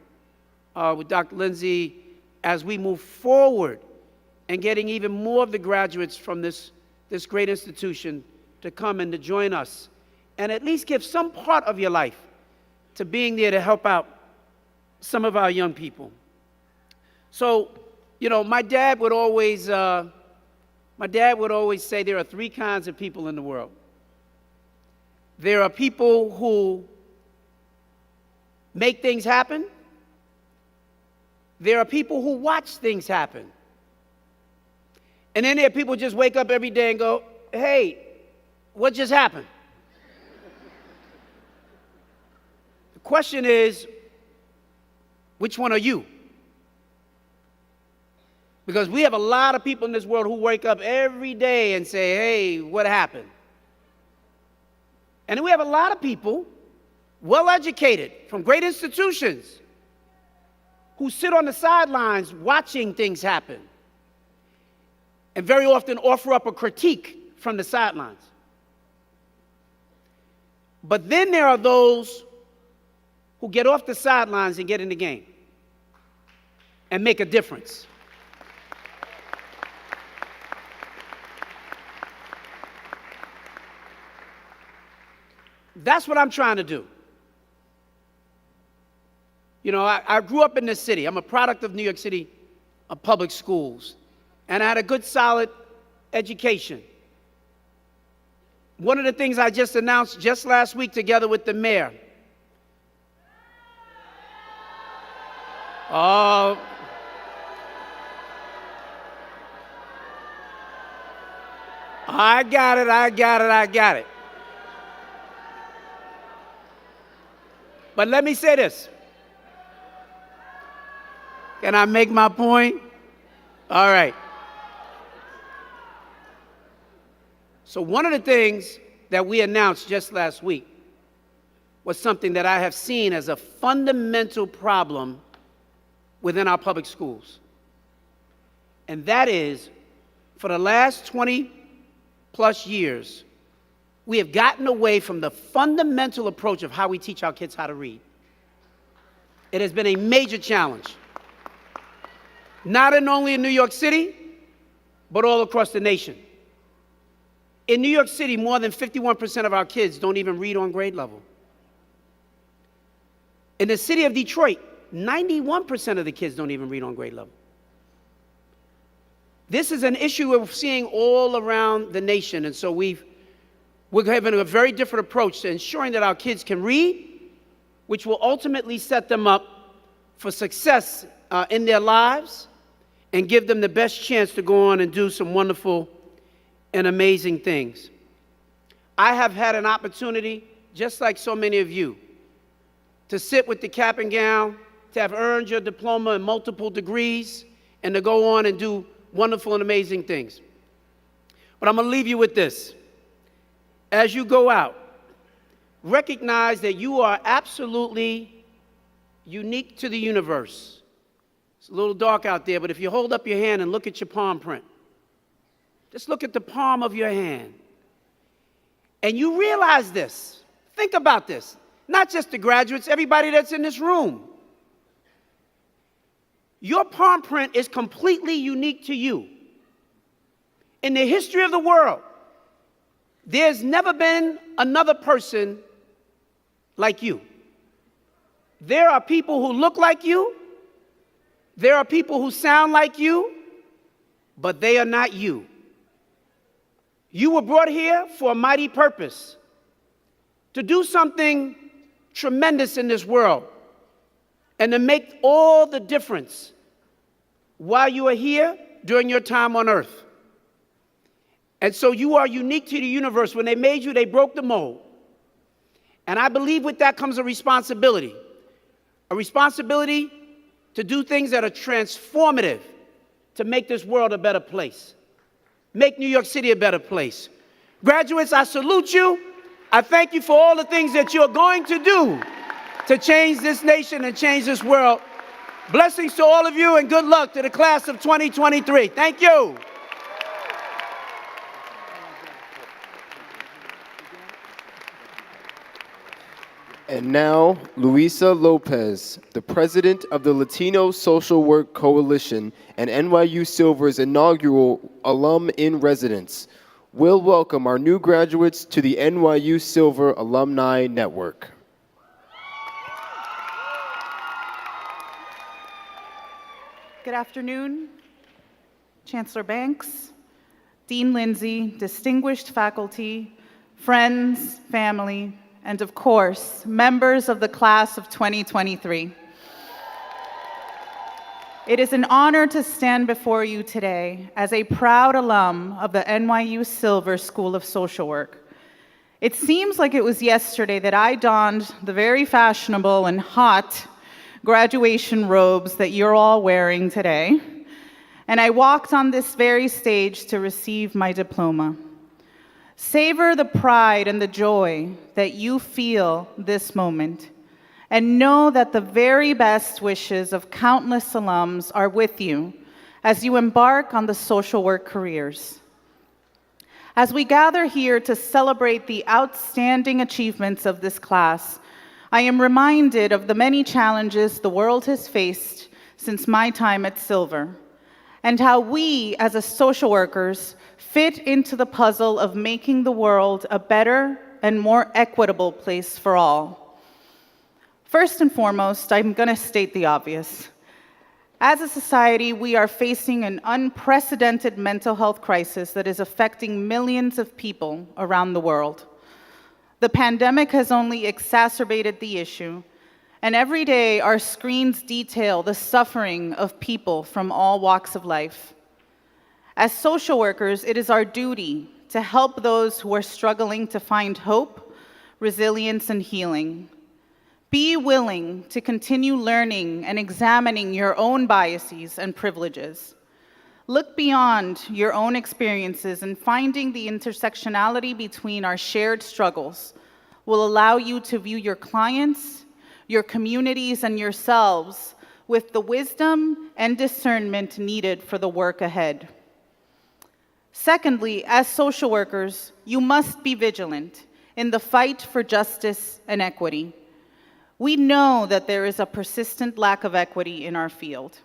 with Dr. Lindsay as we move forward and getting even more of the graduates from this great institution to come and to join us and at least give some part of your life to being there to help out some of our young people. So, you know, my dad would always say there are 3 kinds of people in the world. There are people who make things happen. There are people who watch things happen. And then there are people who just wake up every day and go, hey, what just happened? The question is, which one are you? Because we have a lot of people in this world who wake up every day and say, hey, what happened? And then we have a lot of people, well-educated, from great institutions, who sit on the sidelines watching things happen. and very often offer up a critique from the sidelines. But then there are those who get off the sidelines and get in the game and make a difference. That's what I'm trying to do. You know, I grew up in this city. I'm a product of New York City public schools, and I had a good, solid education. One of the things I just announced just last week together with the mayor. Oh. I got it. But let me say this. Can I make my point? All right. So one of the things that we announced just last week was something that I have seen as a fundamental problem within our public schools. And that is, for the last 20 plus years, we have gotten away from the fundamental approach of how we teach our kids how to read. It has been a major challenge. Not only in New York City, but all across the nation. In New York City, more than 51% of our kids don't even read on grade level. In the city of Detroit, 91% of the kids don't even read on grade level. This is an issue we're seeing all around the nation, and so we're having a very different approach to ensuring that our kids can read, which will ultimately set them up for success in their lives and give them the best chance to go on and do some wonderful and amazing things. I have had an opportunity, just like so many of you, to sit with the cap and gown, to have earned your diploma and multiple degrees, and to go on and do wonderful and amazing things. But I'm going to leave you with this. As you go out, recognize that you are absolutely unique to the universe. It's a little dark out there, but if you hold up your hand and look at your palm print, just look at the palm of your hand, and you realize this. Think about this. Not just the graduates, everybody that's in this room. Your palm print is completely unique to you. In the history of the world, there's never been another person like you. There are people who look like you. There are people who sound like you, but they are not you. You were brought here for a mighty purpose, to do something tremendous in this world and to make all the difference while you are here during your time on earth. And so you are unique to the universe. When they made you, they broke the mold. And I believe with that comes a responsibility to do things that are transformative, to make this world a better place, make New York City a better place. Graduates, I salute you. I thank you for all the things that you're going to do to change this nation and change this world. Blessings to all of you and good luck to the class of 2023. Thank you. And now, Luisa Lopez, the president of the Latino Social Work Coalition and NYU Silver's inaugural Alum in Residence, will welcome our new graduates to the NYU Silver Alumni Network. Good afternoon, Chancellor Banks, Dean Lindsay, distinguished faculty, friends, family, and of course, members of the class of 2023. It is an honor to stand before you today as a proud alum of the NYU Silver School of Social Work. It seems like it was yesterday that I donned the very fashionable and hot graduation robes that you're all wearing today, and I walked on this very stage to receive my diploma. Savor the pride and the joy that you feel this moment, and know that the very best wishes of countless alums are with you as you embark on the social work careers. As we gather here to celebrate the outstanding achievements of this class, I am reminded of the many challenges the world has faced since my time at Silver, and how we, as social workers, fit into the puzzle of making the world a better and more equitable place for all. First and foremost, I'm going to state the obvious. As a society, we are facing an unprecedented mental health crisis that is affecting millions of people around the world. The pandemic has only exacerbated the issue, and every day our screens detail the suffering of people from all walks of life. As social workers, it is our duty to help those who are struggling to find hope, resilience, and healing. Be willing to continue learning and examining your own biases and privileges. Look beyond your own experiences, and finding the intersectionality between our shared struggles will allow you to view your clients, your communities, and yourselves with the wisdom and discernment needed for the work ahead. Secondly, as social workers, you must be vigilant in the fight for justice and equity. We know that there is a persistent lack of equity in our field.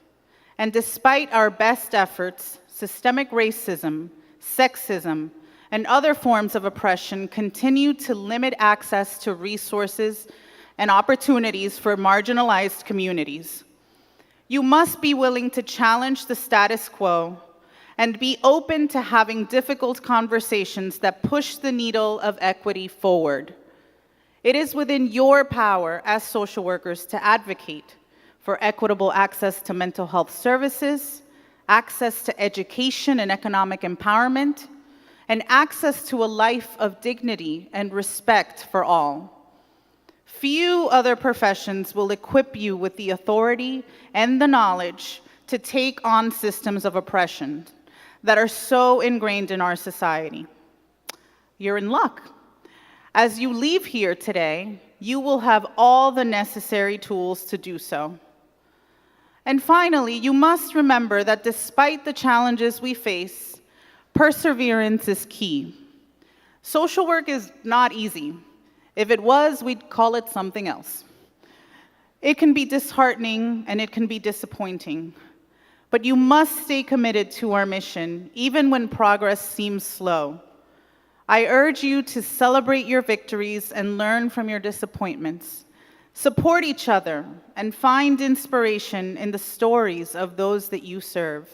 And despite our best efforts, systemic racism, sexism, and other forms of oppression continue to limit access to resources and opportunities for marginalized communities. You must be willing to challenge the status quo and be open to having difficult conversations that push the needle of equity forward. It is within your power as social workers to advocate for equitable access to mental health services, access to education and economic empowerment, and access to a life of dignity and respect for all. Few other professions will equip you with the authority and the knowledge to take on systems of oppression that are so ingrained in our society. You're in luck. As you leave here today, you will have all the necessary tools to do so. And finally, you must remember that despite the challenges we face, perseverance is key. Social work is not easy. If it was, we'd call it something else. It can be disheartening and it can be disappointing, but you must stay committed to our mission, even when progress seems slow. I urge you to celebrate your victories and learn from your disappointments. Support each other and find inspiration in the stories of those that you serve.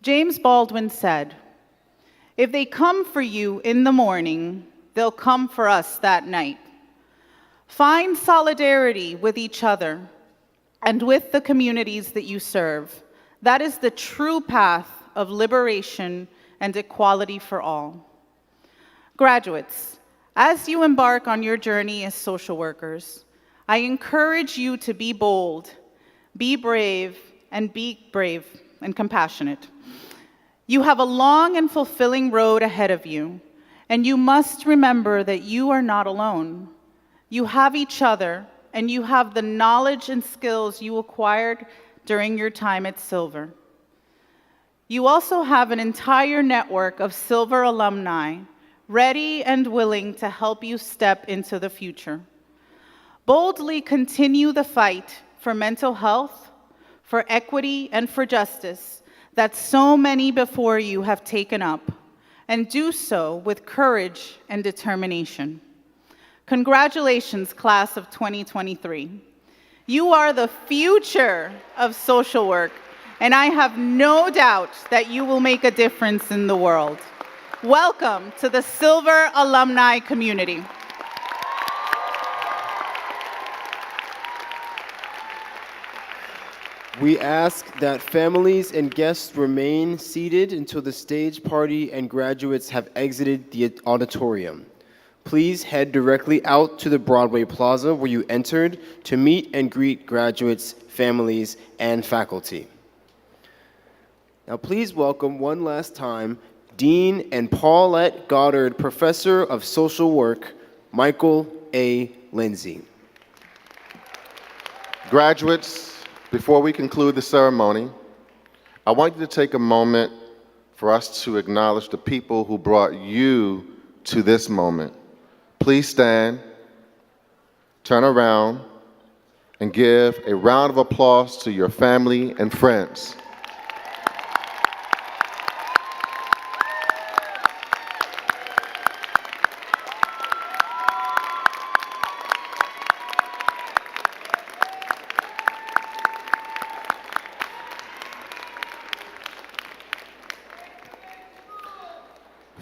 James Baldwin said, "If they come for you in the morning, they'll come for us that night." Find solidarity with each other and with the communities that you serve. That is the true path of liberation and equality for all. Graduates, as you embark on your journey as social workers, I encourage you to be bold, be brave and compassionate. You have a long and fulfilling road ahead of you, and you must remember that you are not alone. You have each other, and you have the knowledge and skills you acquired during your time at Silver. You also have an entire network of Silver alumni ready and willing to help you step into the future. Boldly continue the fight for mental health, for equity, and for justice that so many before you have taken up, and do so with courage and determination. Congratulations, class of 2023. You are the future of social work, and I have no doubt that you will make a difference in the world. Welcome to the Silver alumni community. We ask that families and guests remain seated until the stage party and graduates have exited the auditorium. Please head directly out to the Broadway Plaza where you entered to meet and greet graduates, families, and faculty. Now please welcome one last time Dean and Paulette Goddard Professor of Social Work, Michael A. Lindsay. Graduates, before we conclude the ceremony, I want you to take a moment for us to acknowledge the people who brought you to this moment. Please stand, turn around, and give a round of applause to your family and friends.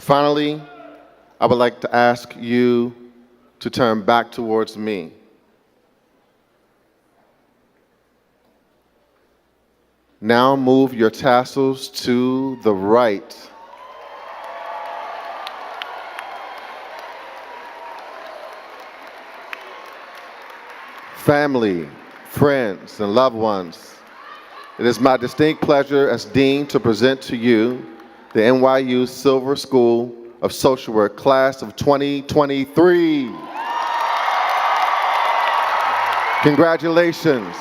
Finally, I would like to ask you to turn back towards me. Now move your tassels to the right. Family, friends, and loved ones, it is my distinct pleasure as Dean to present to you the NYU Silver School of Social Work Class of 2023. Congratulations.